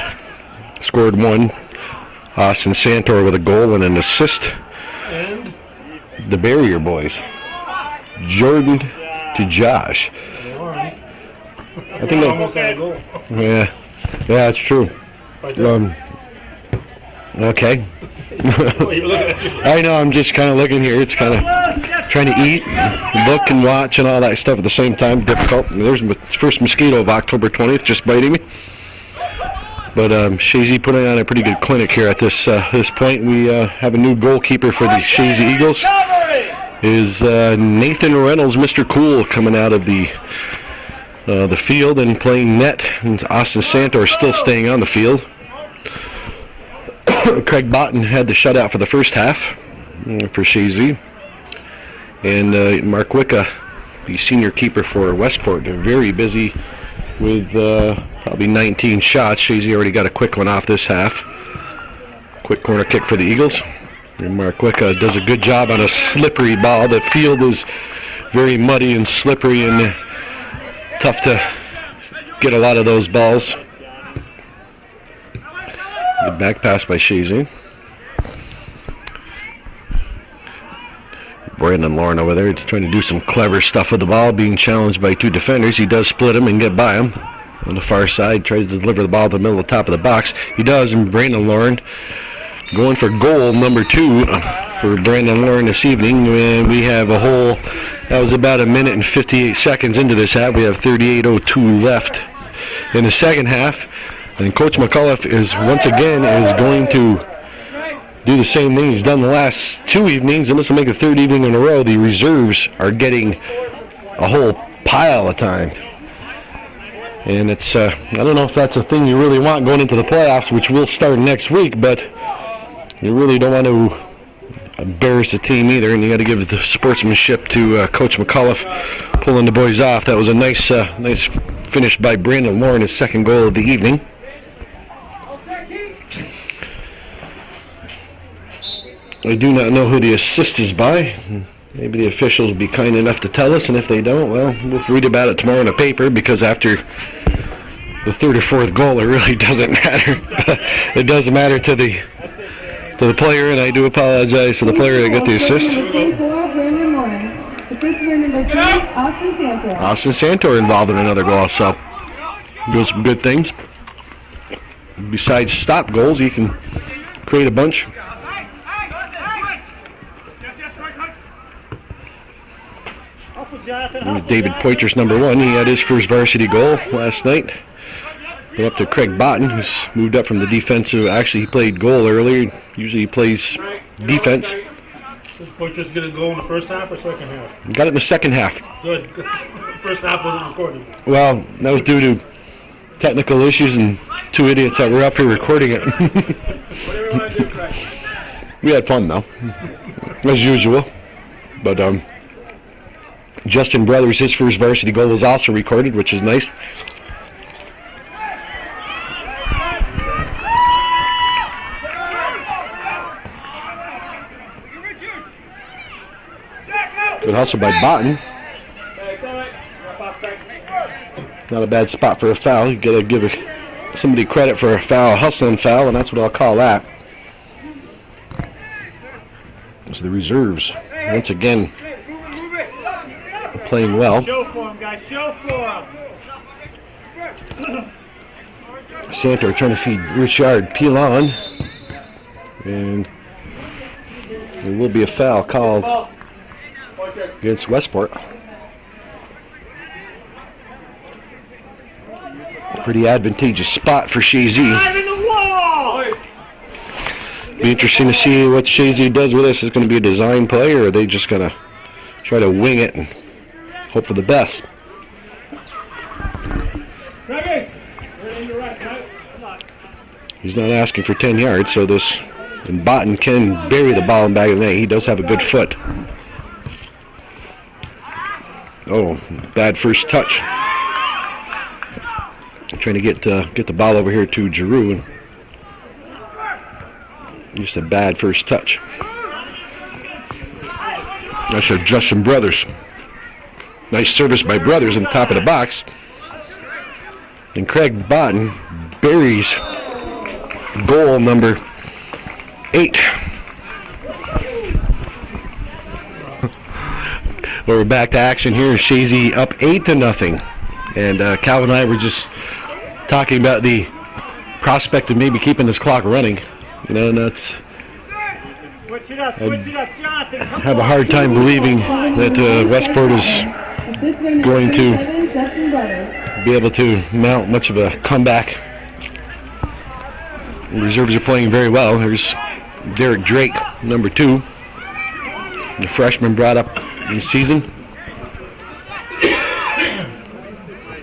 scored 1. Austin Santor with a goal and an assist. And the Barrier boys. Jordan to Josh. I think yeah, that's true. Okay. I know, I'm just kind of looking here. It's kind of trying to eat, look, and watch, and all that stuff at the same time. Difficult. There's the first mosquito of October 20th just biting me. But Chazy putting on a pretty good clinic here at this point. We have a new goalkeeper for the Chazy Eagles. Is Nathan Reynolds, Mr. Cool, coming out of the the field and playing net. And Austin Santor still staying on the field. Craig Botten had the shutout for the first half for Chazy. And Mark Wicca, the senior keeper for Westport, they're very busy with probably 19 shots. Chazy already got a quick one off this half. Quick corner kick for the Eagles. And Mark Wicca does a good job on a slippery ball. The field is very muddy and slippery and tough to get a lot of those balls. Good back pass by Chazy. Brandon Lauren over there trying to do some clever stuff with the ball, being challenged by two defenders. He does split him and get by him. On the far side, tries to deliver the ball to the middle of the top of the box. He does, and Brandon Lauren going for goal number 2 for Brandon Lauren this evening. And we have a whole, that was about a minute and 58 seconds into this half. We have 38:02 left in the second half. And Coach McAuliffe is once again going to do the same thing he's done the last 2 evenings, and this will make a third evening in a row. The reserves are getting a whole pile of time. And it's, I don't know if that's a thing you really want going into the playoffs, which will start next week, but you really don't want to embarrass the team either, and you got to give the sportsmanship to Coach McAuliffe pulling the boys off. That was a nice finish by Brandon Lauren, his second goal of the evening. I do not know who the assist is by. Maybe the officials will be kind enough to tell us, and if they don't, well, we'll read about it tomorrow in the paper, because after the third or fourth goal, it really doesn't matter. It does matter to the player, and I do apologize to the player that got the assist. Austin Santor involved in another goal, so doing some good things. Besides stop goals, he can create a bunch. David Poitras, number 1. He had his first varsity goal last night. Went up to Craig Botten, who's moved up from the defensive. Actually, he played goal earlier. Usually he plays defense. Did Poitras get a goal in the first half or second half? Got it in the second half. Good. First half wasn't recorded. Well, that was due to technical issues and 2 idiots that were up here recording it. We had fun, though, as usual. But Justin Brothers, his first varsity goal was also recorded, which is nice. Good hustle by Botten. Not a bad spot for a foul. You gotta give somebody credit for a foul, a hustling foul, and that's what I'll call that. So the reserves, once again, playing well. Show for him, guys. Show for him. Santor trying to feed Richard Pilon. And there will be a foul called against Westport. Pretty advantageous spot for Chazy. Be interesting to see what Chazy does with this. Is it going to be a design play, or are they just going to try to wing it and hope for the best? He's not asking for 10 yards, so this, and Botten can bury the ball in the back of the net. He does have a good foot. Oh, bad first touch. Trying to get the ball over here to Giroux. Just a bad first touch. That's a Justin Brothers. Nice service by Brothers on top of the box. And Craig Botten buries goal number 8. We're back to action here. Chazy up 8-0. And Calvin and I were just talking about the prospect of maybe keeping this clock running. You know, and that's, I have a hard time believing that Westport is going to be able to mount much of a comeback. The reserves are playing very well. There's Derek Drake, number 2, the freshman brought up in the season.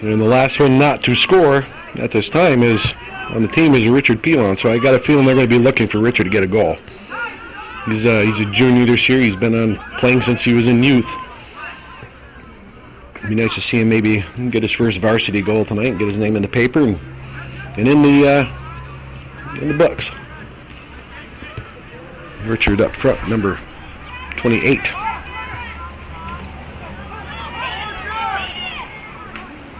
And the last one not to score at this time is on the team is Richard Pilon. So I got a feeling they're going to be looking for Richard to get a goal. He's a junior this year. He's been playing since he was in youth. It'd be nice to see him maybe get his first varsity goal tonight and get his name in the paper and in the books. Richard up front, number 28.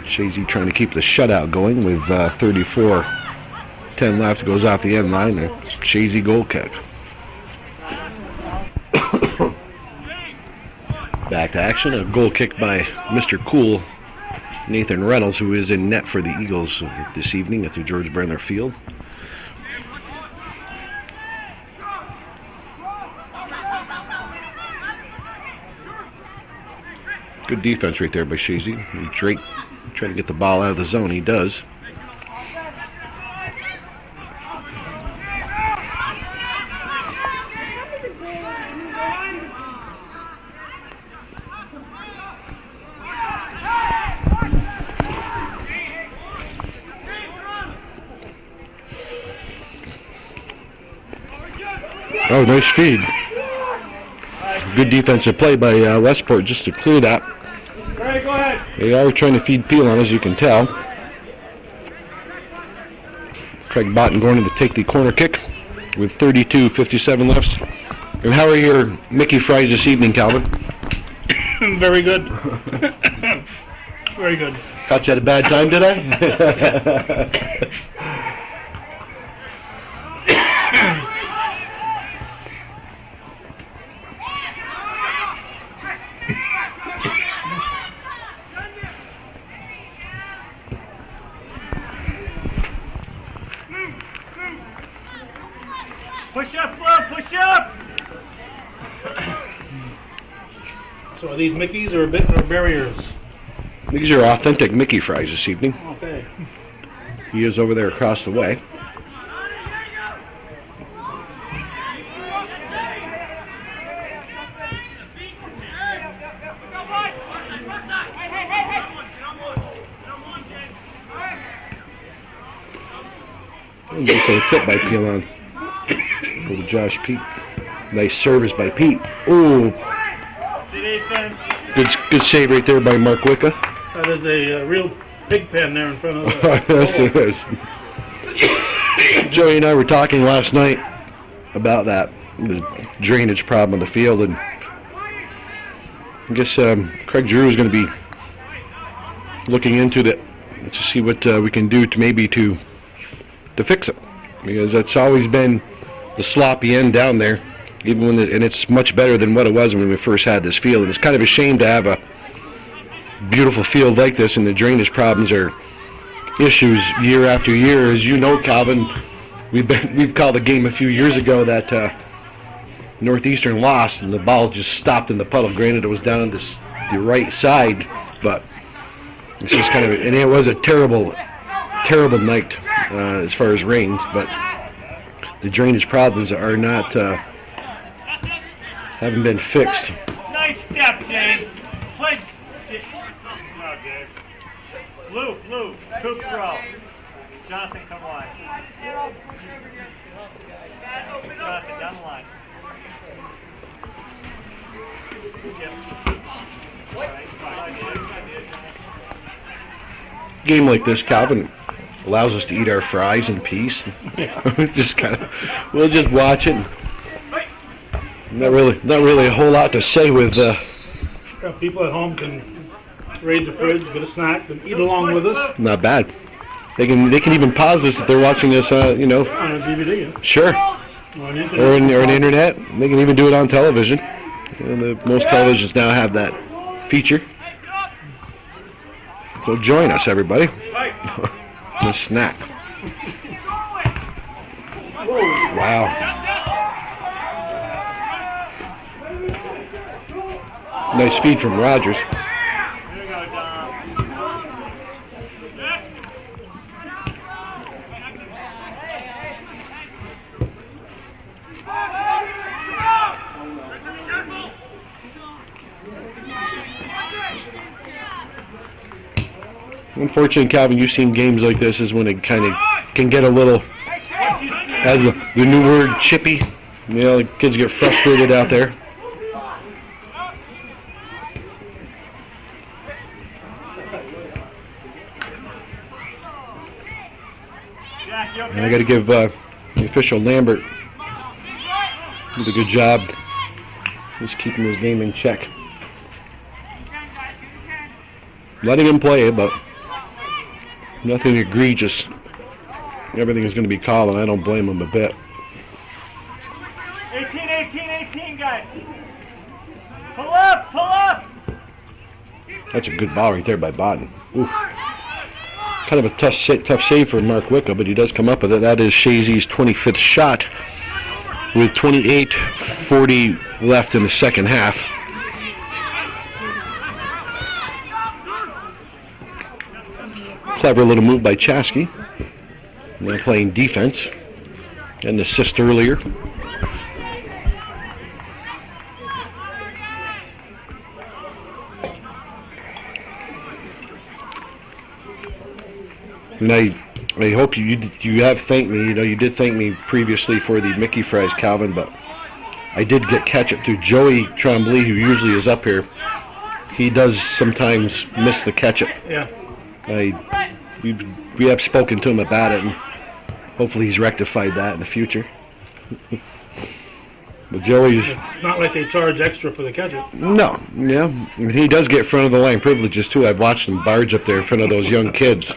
Chazy trying to keep the shutout going with 34-10 left. Goes off the end line. A Chazy goal kick. Back to action. A goal kick by Mr. Cool, Nathan Reynolds, who is in net for the Eagles this evening at the George Brendler Field. Good defense right there by Chazy. Drake trying to get the ball out of the zone. He does. Oh, nice feed. Good defensive play by Westport just to clear that. Greg, go ahead. They are trying to feed Pilon, as you can tell. Craig Botten going to take the corner kick with 32:57 left. And how are your Mickey fries this evening, Calvin? Very good. Very good. Caught you at a bad time, did I? Push up, Flo, push up! So are these Mickeys or barriers? These are authentic Mickey fries this evening. Okay. He is over there across the way. Nice little tip by Pilon. Little Josh Pete. Nice service by Pete. Ooh. Good save right there by Mark Wicca. That is a real pig pen there in front of the Yes, it is. Joey and I were talking last night about that, the drainage problem on the field, and I guess Craig Drew is going to be looking into that to see what we can do to maybe to fix it, because that's always been the sloppy end down there, even when and it's much better than what it was when we first had this field. And it's kind of a shame to have a beautiful field like this and the drainage problems are issues year after year. As you know, Calvin, we've called a game a few years ago that Northeastern lost and the ball just stopped in the puddle. Granted, it was down on the right side, but it's just kind of, and it was a terrible night as far as rains, but the drainage problems are not haven't been fixed. Nice step, James. Play. Oh, Dave. Luke, Coop throw. Jonathan, come wide. Jonathan, down the line. Game like this, Calvin, allows us to eat our fries in peace. Just kind of, we'll just watch it. Not really a whole lot to say with. People at home can raid the fridge, get a snack, and eat along with us. Not bad. They can even pause this if they're watching us, On a DVD. Sure. Or an Or on the internet. They can even do it on television. Most televisions now have that feature. So join us, everybody. A snack. Wow. Nice feed from Rogers. Unfortunately, Calvin, you've seen games like this is when it kind of can get a little, as the new word, chippy. You know, the kids get frustrated out there. And I got to give the official Lambert did a good job just keeping his game in check. Letting him play, but nothing egregious. Everything is going to be called, and I don't blame him a bit. 18, guys. Pull up. That's a good ball right there by Bodden. Oof. Kind of a tough save for Mark Wicca, but he does come up with it. That is Chazy's 25th shot with 28:40 left in the second half. Clever little move by Chazy. Now playing defense. An assist earlier. And I hope you have thanked me. You know, you did thank me previously for the Mickey fries, Calvin, but I did get catch-up to Joey Tremblay, who usually is up here. He does sometimes miss the catch-up. Yeah. We have spoken to him about it, and hopefully he's rectified that in the future. But Joey's... It's not like they charge extra for the catch-up. No, yeah. And he does get front of the line privileges, too. I've watched him barge up there in front of those young kids.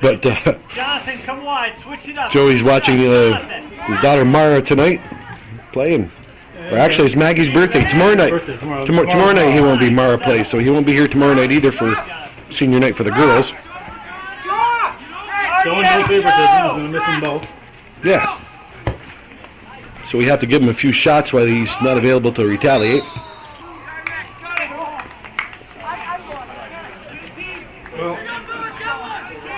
But Jonathan, come wide. Switch it up. Joey's watching his daughter Mara tonight playing. Or actually, it's Maggie's birthday tomorrow night. Tomorrow night he won't be. Mara plays, so he won't be here tomorrow night either for senior night for the girls. Showing no favoritism. He's going to miss them both. Yeah. So we have to give him a few shots while he's not available to retaliate. Well,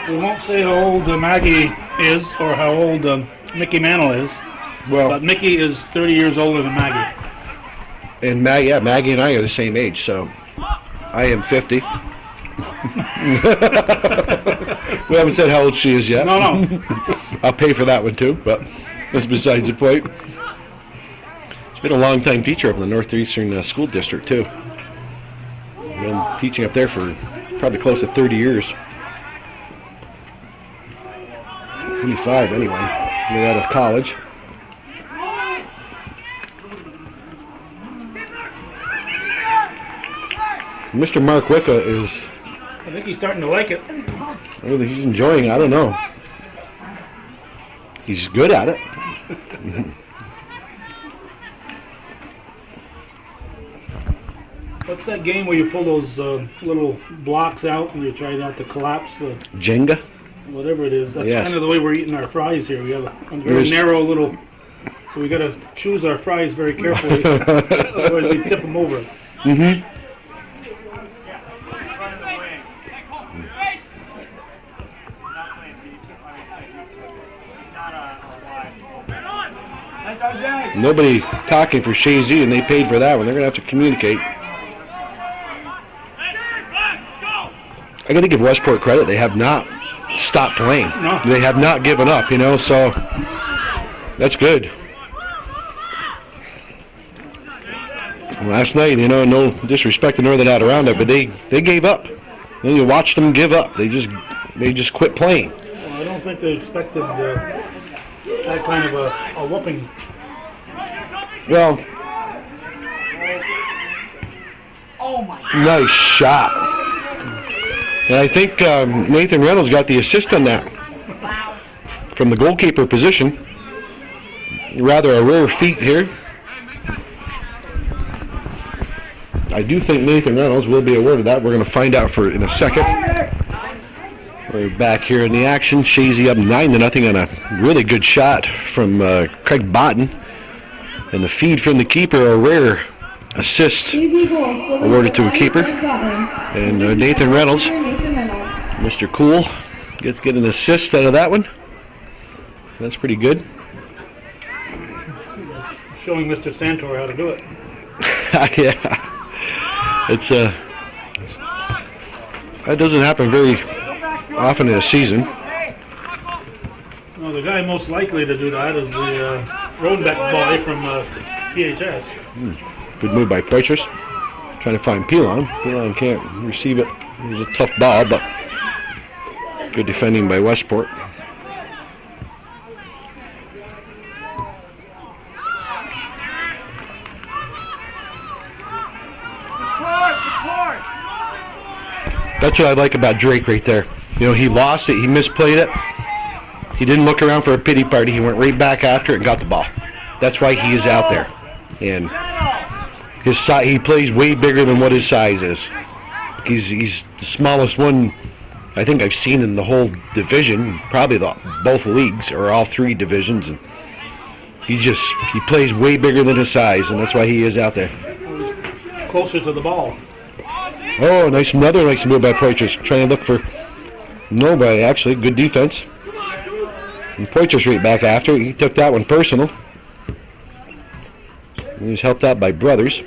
we won't say how old Maggie is or how old Mickey Mantle is, but Mickey is 30 years older than Maggie. And Maggie and I are the same age, so I am 50. We haven't said how old she is yet. No. I'll pay for that one too, but that's besides the point. She's been a long-time teacher up in the Northeastern School District too. Been teaching up there for probably close to 30 years. 25 anyway. We're out of college. Mr. Mark Wicca is... I think he's starting to like it. He's enjoying it. I don't know. He's good at it. What's that game where you pull those little blocks out and you try not to collapse the... Jenga? Whatever it is. That's Yes. kind of the way we're eating our fries here. We have a very narrow little... So we got to choose our fries very carefully. Otherwise we tip them over. Mm-hmm. Nobody talking for Chazy, and they paid for that one. They're going to have to communicate. I got to give Westport credit. They have not stopped playing. No. They have not given up, you know, so that's good. Last night, you know, no disrespect to Northern Adirondack, but they gave up. You watched them give up. They just quit playing. Well, I don't think they expected that kind of a whooping. Well, nice shot. And I think Nathan Reynolds got the assist on that from the goalkeeper position. Rather a rare feat here. I do think Nathan Reynolds will be awarded that. We're going to find out in a second. We're back here in the action. Chazy up 9-0 on a really good shot from Craig Botten. And the feed from the keeper, a rare assist awarded to a keeper. And Nathan Reynolds, Mr. Cool, gets an assist out of that one. That's pretty good. Showing Mr. Santor how to do it. Yeah. It's That doesn't happen very often in a season. Well, the guy most likely to do that is the Rodenbeck boy from PHS. Good move by Poitras. Trying to find Pilon. Pilon can't receive it. It was a tough ball, but good defending by Westport. That's what I like about Drake right there. You know, he lost it. He misplayed it. He didn't look around for a pity party. He went right back after it and got the ball. That's why he is out there. And his size, he plays way bigger than what his size is. He's the smallest one I think I've seen in the whole division, probably both leagues or all three divisions. And he plays way bigger than his size, and that's why he is out there. Closer to the ball. Oh, another nice move by Poitras. Trying to look for nobody, actually. Good defense. And Poitras right back after. He took that one personal. He was helped out by Brothers.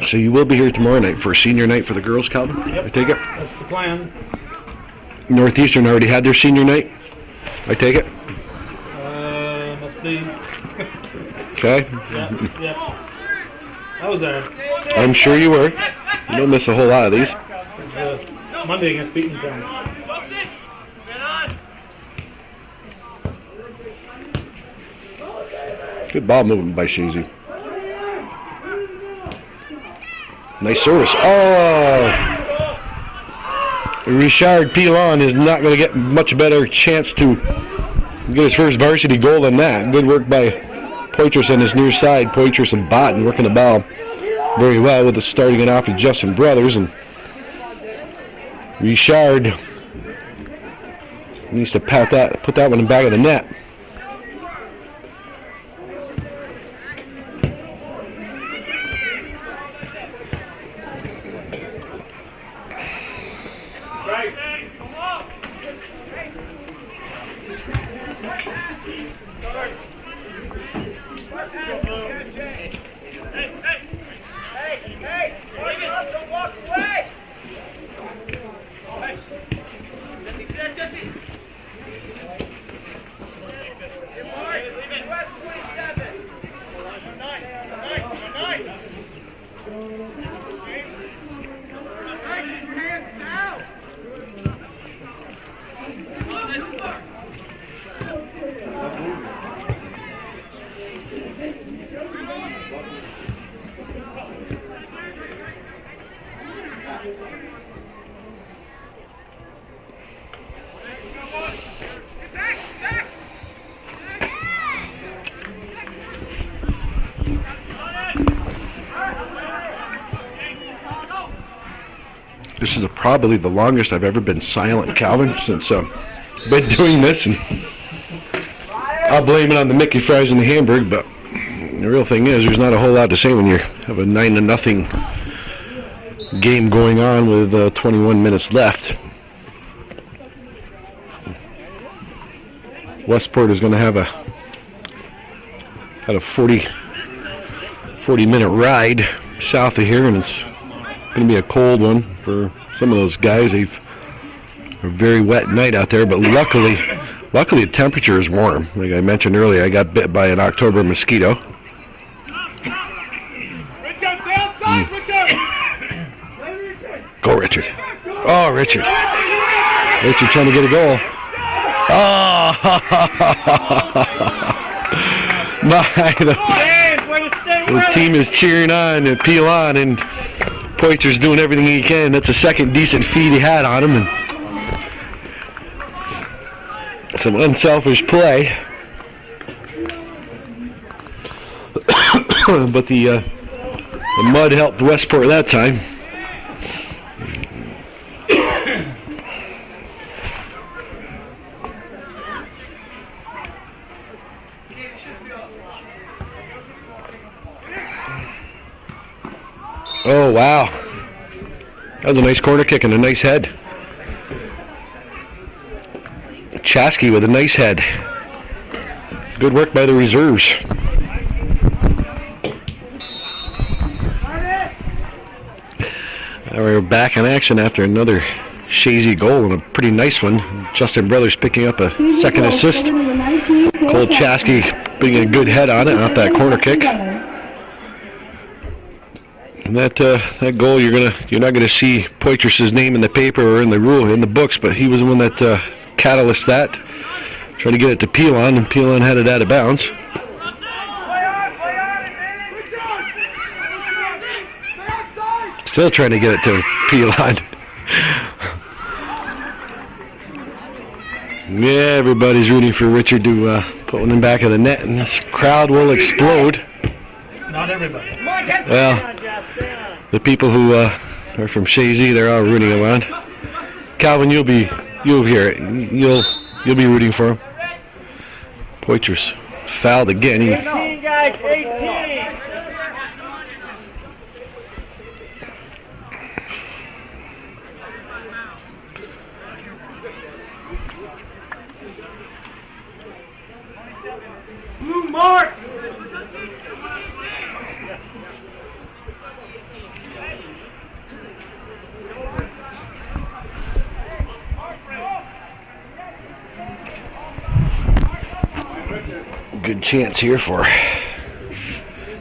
So you will be here tomorrow night for senior night for the girls, Calvin? Yep. I take it? That's the plan. Northeastern already had their senior night? I take it? Must be. Okay. Yeah. I was there. I'm sure you were. You don't miss a whole lot of these. Monday against Beatontown. Good ball movement by Chazy. Nice service. Oh! Richard Pilon is not going to get much better chance to get his first varsity goal than that. Good work by Poitras on his near side. Poitras and Botten working the ball very well with starting it off with Justin Brothers. And Richard needs to put that one in the back of the net. This is probably the longest I've ever been silent, Calvin, since I've been doing this. And I'll blame it on the Mickey fries and the Hamburg, but the real thing is there's not a whole lot to say when you have a 9-0 game going on with 21 minutes left. Westport is going to have a 40-minute ride south of here, and it's going to be a cold one for some of those guys. A very wet night out there, but luckily the temperature is warm. Like I mentioned earlier, I got bit by an October mosquito. Go, Richard. Oh, Richard. Richard trying to get a goal. Oh! The team is cheering on and Pilon, and Poitras doing everything he can. That's a second decent feed he had on him, and some unselfish play. But the mud helped Westport that time. Oh, wow. That was a nice corner kick and a nice head. Chazy with a nice head. Good work by the reserves. We're back in action after another Chazy goal and a pretty nice one. Justin Brothers picking up a second assist. Cole Chazy putting a good head on it off that corner kick. And that goal, you're not gonna see Poitras's name in the paper or in the books, but he was the one that catalyzed that. Trying to get it to Pilon, and Pilon had it out of bounds. Still trying to get it to Pilon. Yeah, everybody's rooting for Richard to put one in the back of the net, and this crowd will explode. Not everybody. Well, the people who are from Chazy, they're all rooting around. Calvin, you'll hear it. You'll be rooting for him. Poitras fouled again. 18, guys, 18. Blue mark. Good chance here for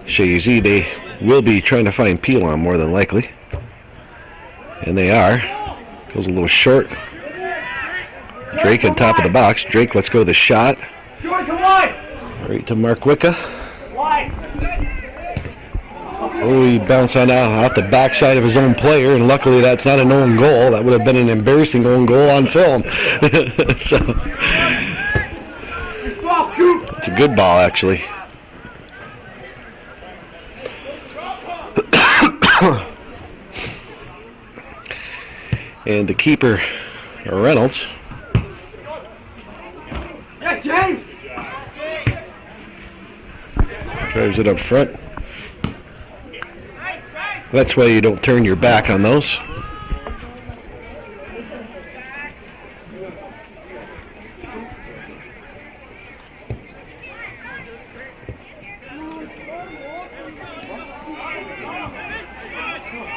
Chazy. They will be trying to find Pilon more than likely. And they are. Goes a little short. Drake on top of the box. Drake lets go of the shot. Right to Mark Wicca. Oh, he bounced on off the backside of his own player, and luckily that's not an own goal. That would have been an embarrassing own goal on film. So it's a good ball, actually. And the keeper, Reynolds. Yeah, James. Drives it up front. That's why you don't turn your back on those.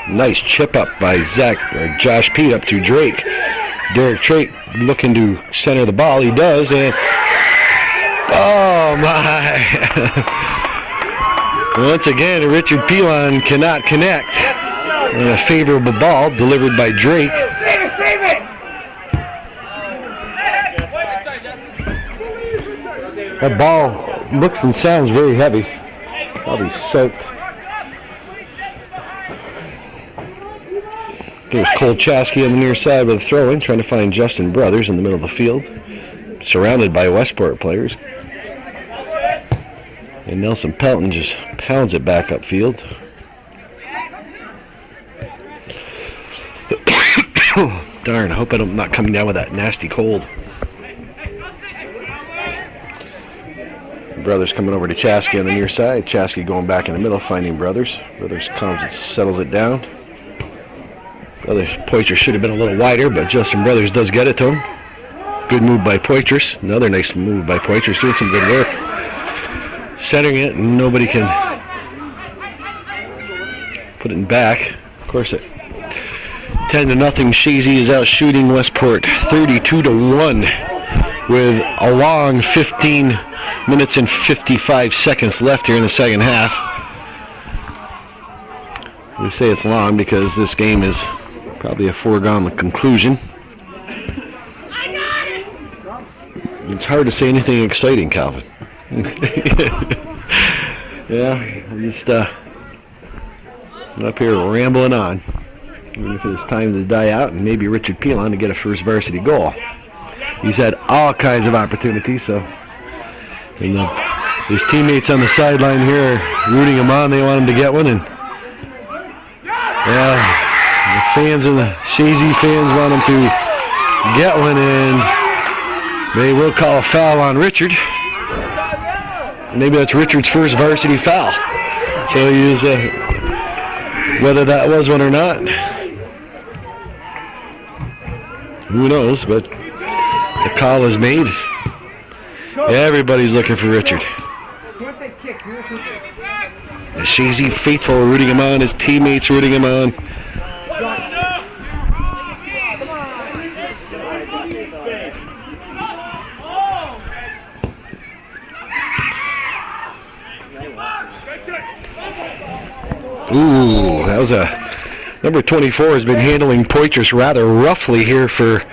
Nice chip up by Josh Pete up to Drake. Derek Drake looking to center the ball. He does, and oh my! Once again, Richard Pilon cannot connect. And a favorable ball delivered by Drake. Save it! That ball looks and sounds very heavy. Probably soaked. There's Cole Chazy on the near side with a throw-in, trying to find Justin Brothers in the middle of the field, surrounded by Westport players. And Nelson Pelton just pounds it back upfield. Darn, I hope I'm not coming down with that nasty cold. Brothers coming over to Chazy on the near side. Chazy going back in the middle, finding Brothers. Brothers comes and settles it down. Poitras should have been a little wider, but Justin Brothers does get it to him. Good move by Poitras. Another nice move by Poitras, doing some good work. Centering it, and nobody can put it back. Of course, it 10-0. Chazy is out shooting Westport 32-1 with a long 15 minutes and 55 seconds left here in the second half. We say it's long because this game is probably a foregone conclusion. It's hard to say anything exciting, Calvin. Yeah, I'm just up here rambling on. Even if it's time to die out, and maybe Richard Pilon to get a first varsity goal. He's had all kinds of opportunities, so. And his teammates on the sideline here are rooting him on. They want him to get one, and yeah, the fans and the Chazy fans want him to get one, and they will call a foul on Richard. Maybe that's Richard's first varsity foul. So he is, whether that was one or not, Who knows, but the call is made. Everybody's looking for Richard. The Chazy faithful rooting him on, his teammates rooting him on. Ooh, that was number 24 has been handling Poitras rather roughly here for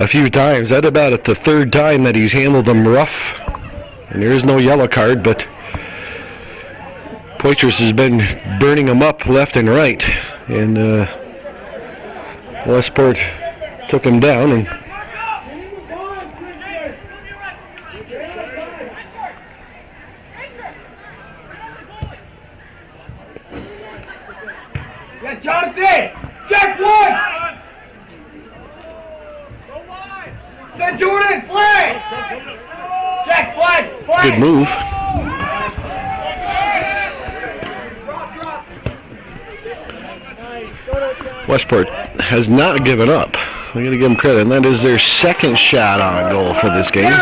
a few times. That's about the third time that he's handled them rough. And there is no yellow card, but Poitras has been burning him up left and right. And Westport took him down. And Jonathan! Jack Wood! Send Jordan! Flag! Jack, flag! Flag! good move. Westport has not given up. I'm going to give them credit, and that is their second shot on goal for this game.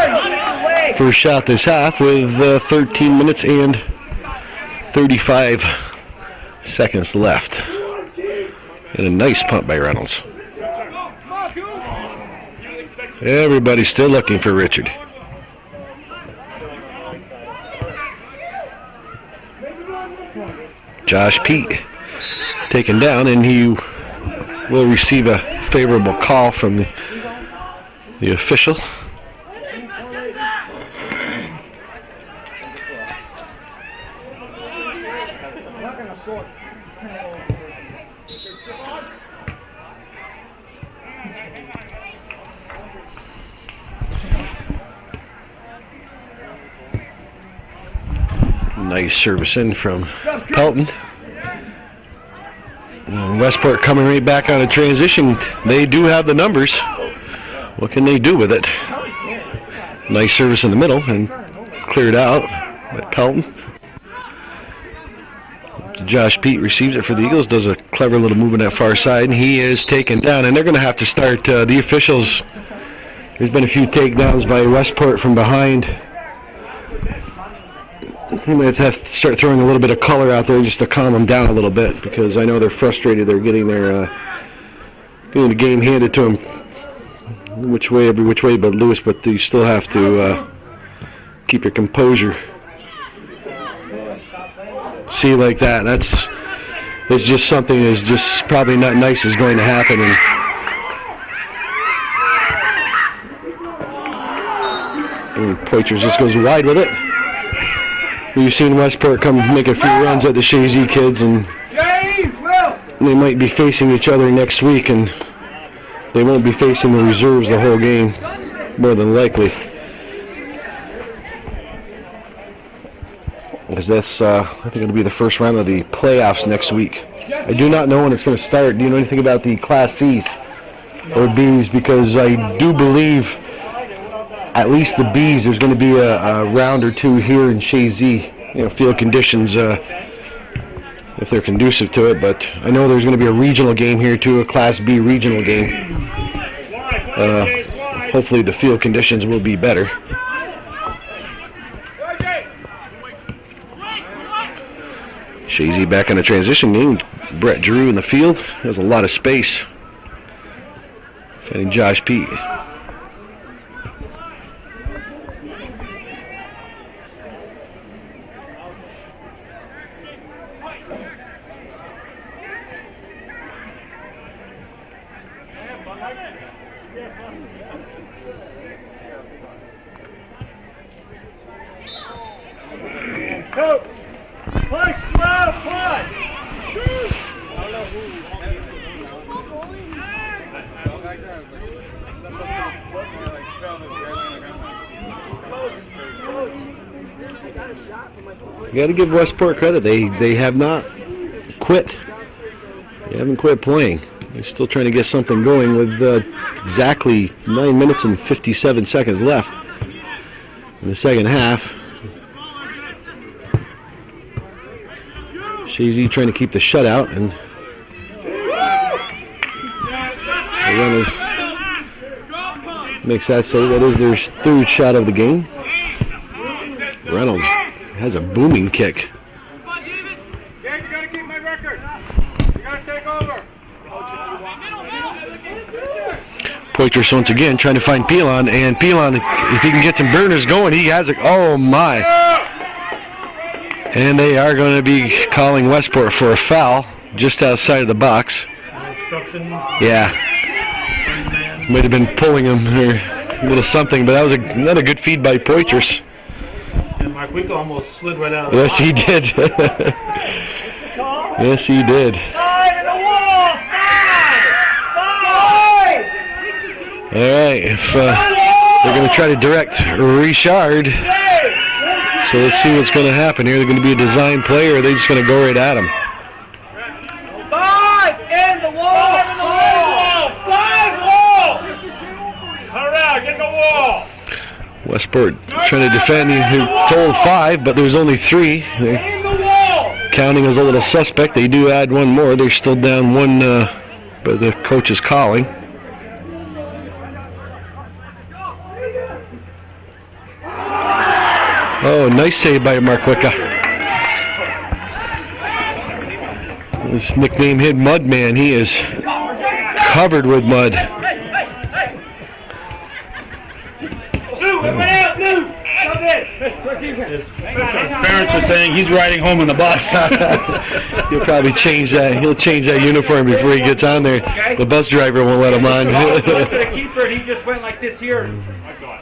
First shot this half with 13 minutes and 35 seconds left. And a nice punt by Reynolds. Everybody's still looking for Richard. Josh Pete taken down, and he will receive a favorable call from the official. Nice service in from Pelton. And Westport coming right back on a transition. They do have the numbers. What can they do with it? Nice service in the middle and cleared out by Pelton. Josh Pete receives it for the Eagles, does a clever little move on that far side, and he is taken down. And they're going to have to start the officials. There's been a few takedowns by Westport from behind. We might have to start throwing a little bit of color out there just to calm them down a little bit, because I know they're frustrated. They're getting the game handed to them every which way but loose, but you still have to keep your composure. See, like that, it's just something that's just probably not nice is going to happen. And Poitras just goes wide with it. We've seen Westport come make a few runs at the Chazy kids, and they might be facing each other next week, and they won't be facing the reserves the whole game, more than likely. Because that's, I think it'll be the first round of the playoffs next week. I do not know when it's going to start. Do you know anything about the Class C's or B's? Because I do believe at least the B's, there's going to be a round or two here in Chazy. Field conditions, if they're conducive to it. But I know there's going to be a regional game here too, a Class B regional game. Hopefully the field conditions will be better. Chazy back on a transition game. Brett Drew in the field. There's a lot of space. Finding Josh Pete. You got to give Westport credit. They have not quit. They haven't quit playing. They're still trying to get something going with exactly 9 minutes and 57 seconds left in the second half. Chazy trying to keep the shutout, and the run is Makes that so that is their third shot of the game. Reynolds has a booming kick. Come on, David. Dave, you gotta keep my record. You gotta take over. Poitras once again trying to find Pilon, and Pilon, if he can get some burners going, he has it. Oh my. And they are going to be calling Westport for a foul just outside of the box. Obstruction. Yeah. Might have been pulling him or a little something, but that was another good feed by Poitras. And Mark Wico almost slid right out of the Yes, he did. Yes, he did. All right, if they're going to try to direct Richard, so let's see what's going to happen here. They're going to be a design play, or are they just going to go right at him? 5 in the wall! 5 in the wall! 5 wall! Hurrah, get in the wall! Westport trying to defend. He told 5, but there's only 3. They're In the wall! counting as a little suspect. They do add one more. They're still down 1, but the coach is calling. Oh, nice save by Mark Wicca. His nickname hit Mudman. He is covered with mud. His parents are saying he's riding home in the bus. He'll probably change that. He'll change that uniform before he gets on there. The bus driver won't let him on. To the keeper, and he just went like this here.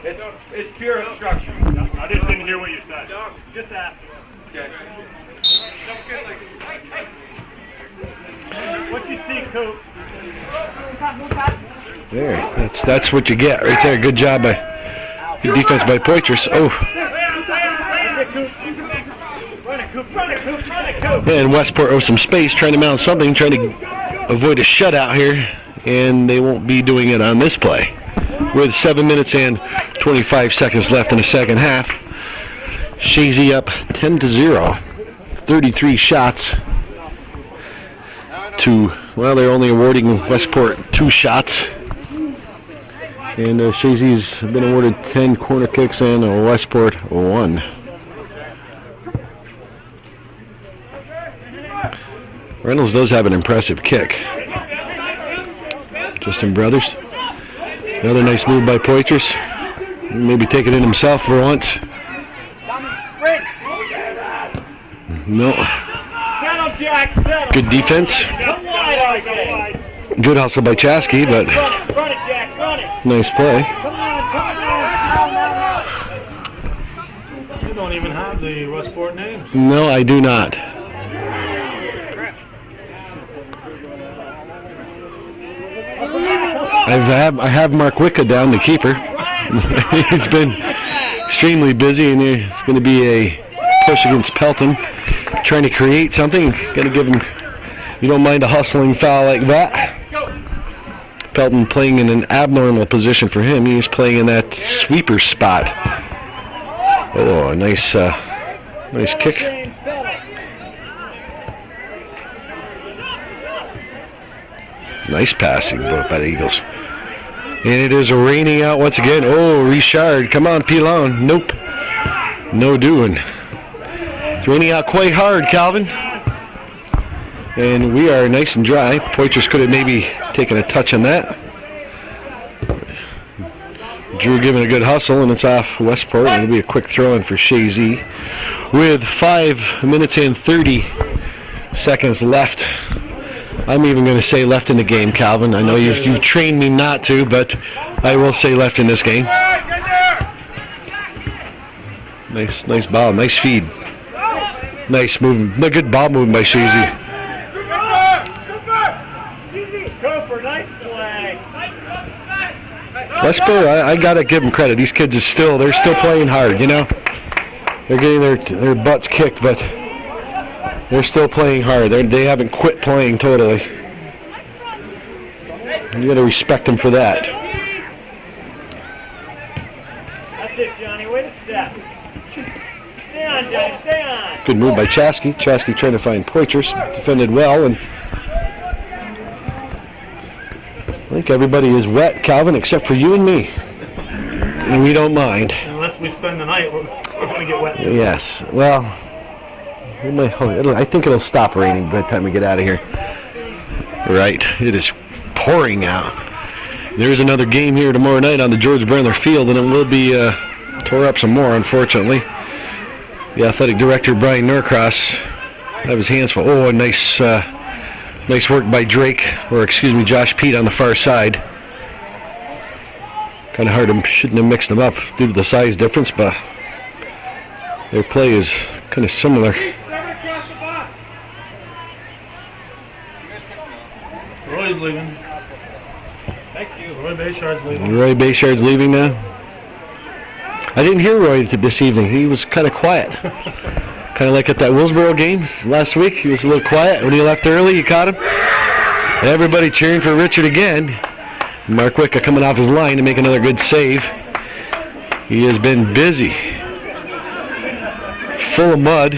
It's pure obstruction. I just didn't hear what you said. Just ask. Okay. What you see, Coop? There, that's what you get right there. Good job by good defense by Poitras. Oh, Run it, Coop. Run it, Coop. Run it, Coop. and Westport owes some space, trying to mount something, trying to avoid a shutout here, and they won't be doing it on this play. With 7 minutes and 25 seconds left in the second half, Chazy up 10-0, 33 shots to, well, they're only awarding Westport 2 shots. And Chazy's been awarded 10 corner kicks and Westport 1. Reynolds does have an impressive kick. Justin Brothers. Another nice move by Poitras. Maybe taking it himself for once. No. Good defense. Good hustle by Chazy, but nice play. You don't even have the Westport name. No, I do not. I have Mark Wicca down, the keeper. He's been extremely busy, and it's going to be a push against Pelton. Trying to create something. Going to give him, you don't mind a hustling foul like that. Pelton playing in an abnormal position for him. He's playing in that sweeper spot. Oh, a nice kick. Nice passing by the Eagles. And it is raining out once again. Oh, Richard. Come on, Pilon. Nope. No doing. It's raining out quite hard, Calvin. And we are nice and dry. Poitras could have maybe taken a touch on that. Drew giving a good hustle, and it's off Westport. It'll be a quick throw in for Chazy. With 5 minutes and 30 seconds left. I'm even going to say left in the game, Calvin. I know you've trained me not to, but I will say left in this game. Nice ball, nice feed. Nice movement. No, good ball movement by Chazy. Cooper, nice play. Westport, I got to give them credit. These kids they're still playing hard, you know. They're getting their butts kicked, but they're still playing hard. They haven't quit playing totally. You got to respect them for that. That's it, Johnny. Way to step. Stay on, Johnny. Stay on. Good move by Chazy. Chazy trying to find Poitras. Defended well, and I think everybody is wet, Calvin, except for you and me. and we don't mind. Unless we spend the night, we're going to get wet. Yes. Well, I think it'll stop raining by the time we get out of here. Right. It is pouring out. There's another game here tomorrow night on the George Brendler field, and it will be tore up some more, unfortunately. The athletic director, Brian Norcross, have his hands full. Oh, a nice work by Josh Pete on the far side. Kind of hard, shouldn't have mixed them up due to the size difference, but their play is kind of similar. Roy's leaving. Thank you. Roy Bayshard's leaving. Roy Bayshard's leaving now. I didn't hear Roy this evening. He was kind of quiet. Kind of like at that Willsboro game last week. He was a little quiet. When he left early, you caught him. Everybody cheering for Richard again. Mark Wicca coming off his line to make another good save. He has been busy. Full of mud.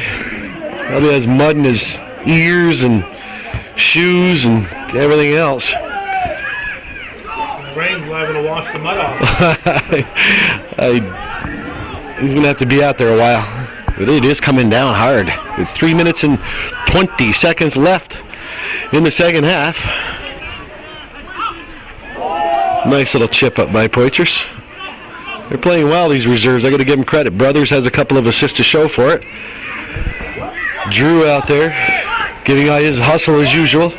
Probably has mud in his ears and shoes and everything else. Rain's liable to wash the mud off. He's going to have to be out there a while. But it is coming down hard. With 3 minutes and 20 seconds left in the second half. Nice little chip up by Poitras. They're playing well, these reserves. I got to give them credit. Brothers has a couple of assists to show for it. Drew out there giving out his hustle as usual.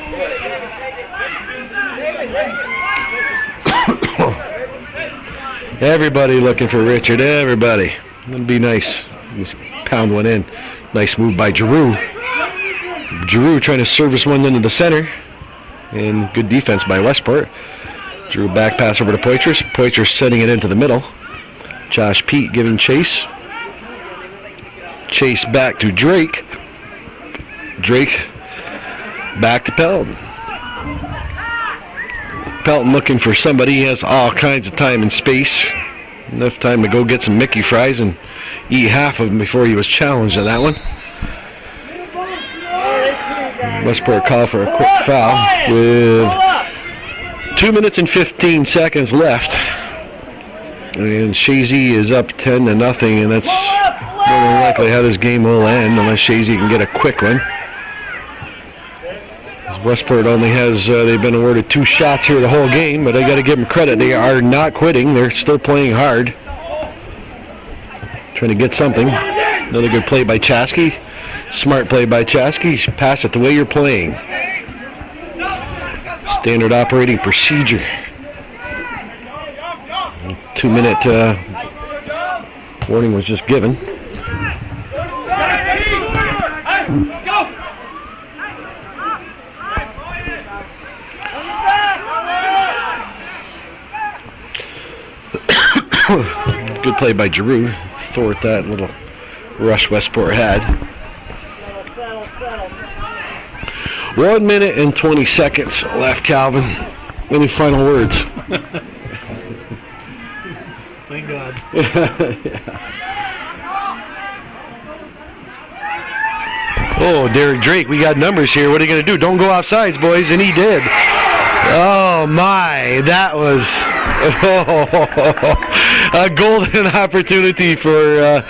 Everybody looking for Richard. Everybody. That'd be nice. Just pound one in. Nice move by Giroux. Giroux trying to service one into the center. And good defense by Westport. Drew back pass over to Poitras. Poitras sending it into the middle. Josh Pete giving chase. Chase back to Drake. Drake back to Pelton. Pelton looking for somebody. He has all kinds of time and space. Enough time to go get some Mickey fries and eat half of them before he was challenged on that one. Westport call for a quick foul with 2 minutes and 15 seconds left. And Chazy is up 10-0, and that's more than likely how this game will end unless Chazy can get a quick one. Westport only has, they've been awarded 2 shots here the whole game, but I got to give them credit. They are not quitting. They're still playing hard. Trying to get something. Another good play by Chazy. Smart play by Chazy. Pass it the way you're playing. Standard operating procedure. 2-minute warning was just given. Good play by Giroux. Thwart that little rush Westport had. 1 minute and 20 seconds left, Calvin. Any final words? Thank God. Oh, Derek Drake, we got numbers here. What are you going to do? Don't go offsides, boys. And he did. Oh, my. That was a golden opportunity for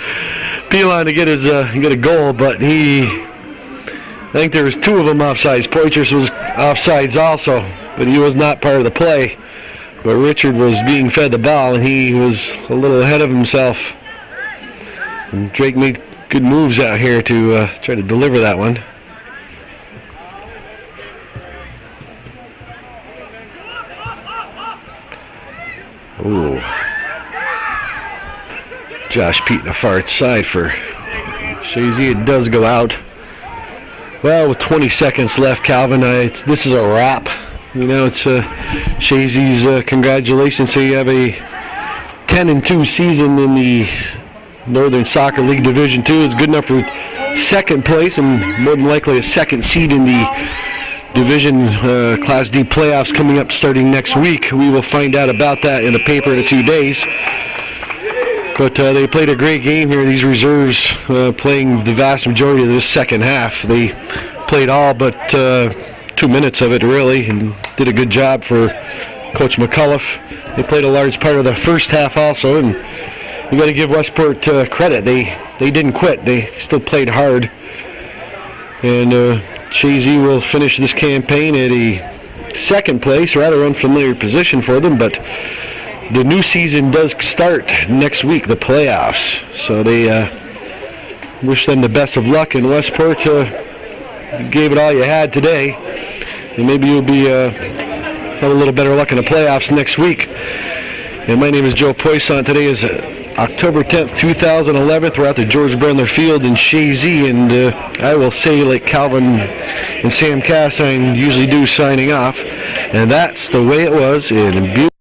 Pilon to get a goal, but I think there was 2 of them offsides. Poitras was offsides also, but he was not part of the play. But Richard was being fed the ball, and he was a little ahead of himself. And Drake made good moves out here to try to deliver that one. Ooh. Josh Pete on the far side for Chazy. It does go out. Well, with 20 seconds left, Calvin, this is a wrap. You know, it's Chazy's congratulations. So you have a 10-2 season in the Northern Soccer League Division II. It's good enough for second place and more than likely a second seed in the Division Class D playoffs coming up starting next week. We will find out about that in the paper in a few days. But they played a great game here. These reserves playing the vast majority of this second half. They played all but 2 minutes of it, really, and did a good job for Coach McCullough. They played a large part of the first half also, and you got to give Westport credit. They didn't quit. They still played hard. And Chazy will finish this campaign at a second place, rather unfamiliar position for them, but the new season does start next week, the playoffs. So they wish them the best of luck, and Westport gave it all you had today, and maybe you'll be have a little better luck in the playoffs next week. And my name is Joe Poisson. Today is October 10th, 2011. We're at the George Brendler Field in Chazy, and I will say, like Calvin and Sam Cassine usually do, signing off. And that's the way it was in beautiful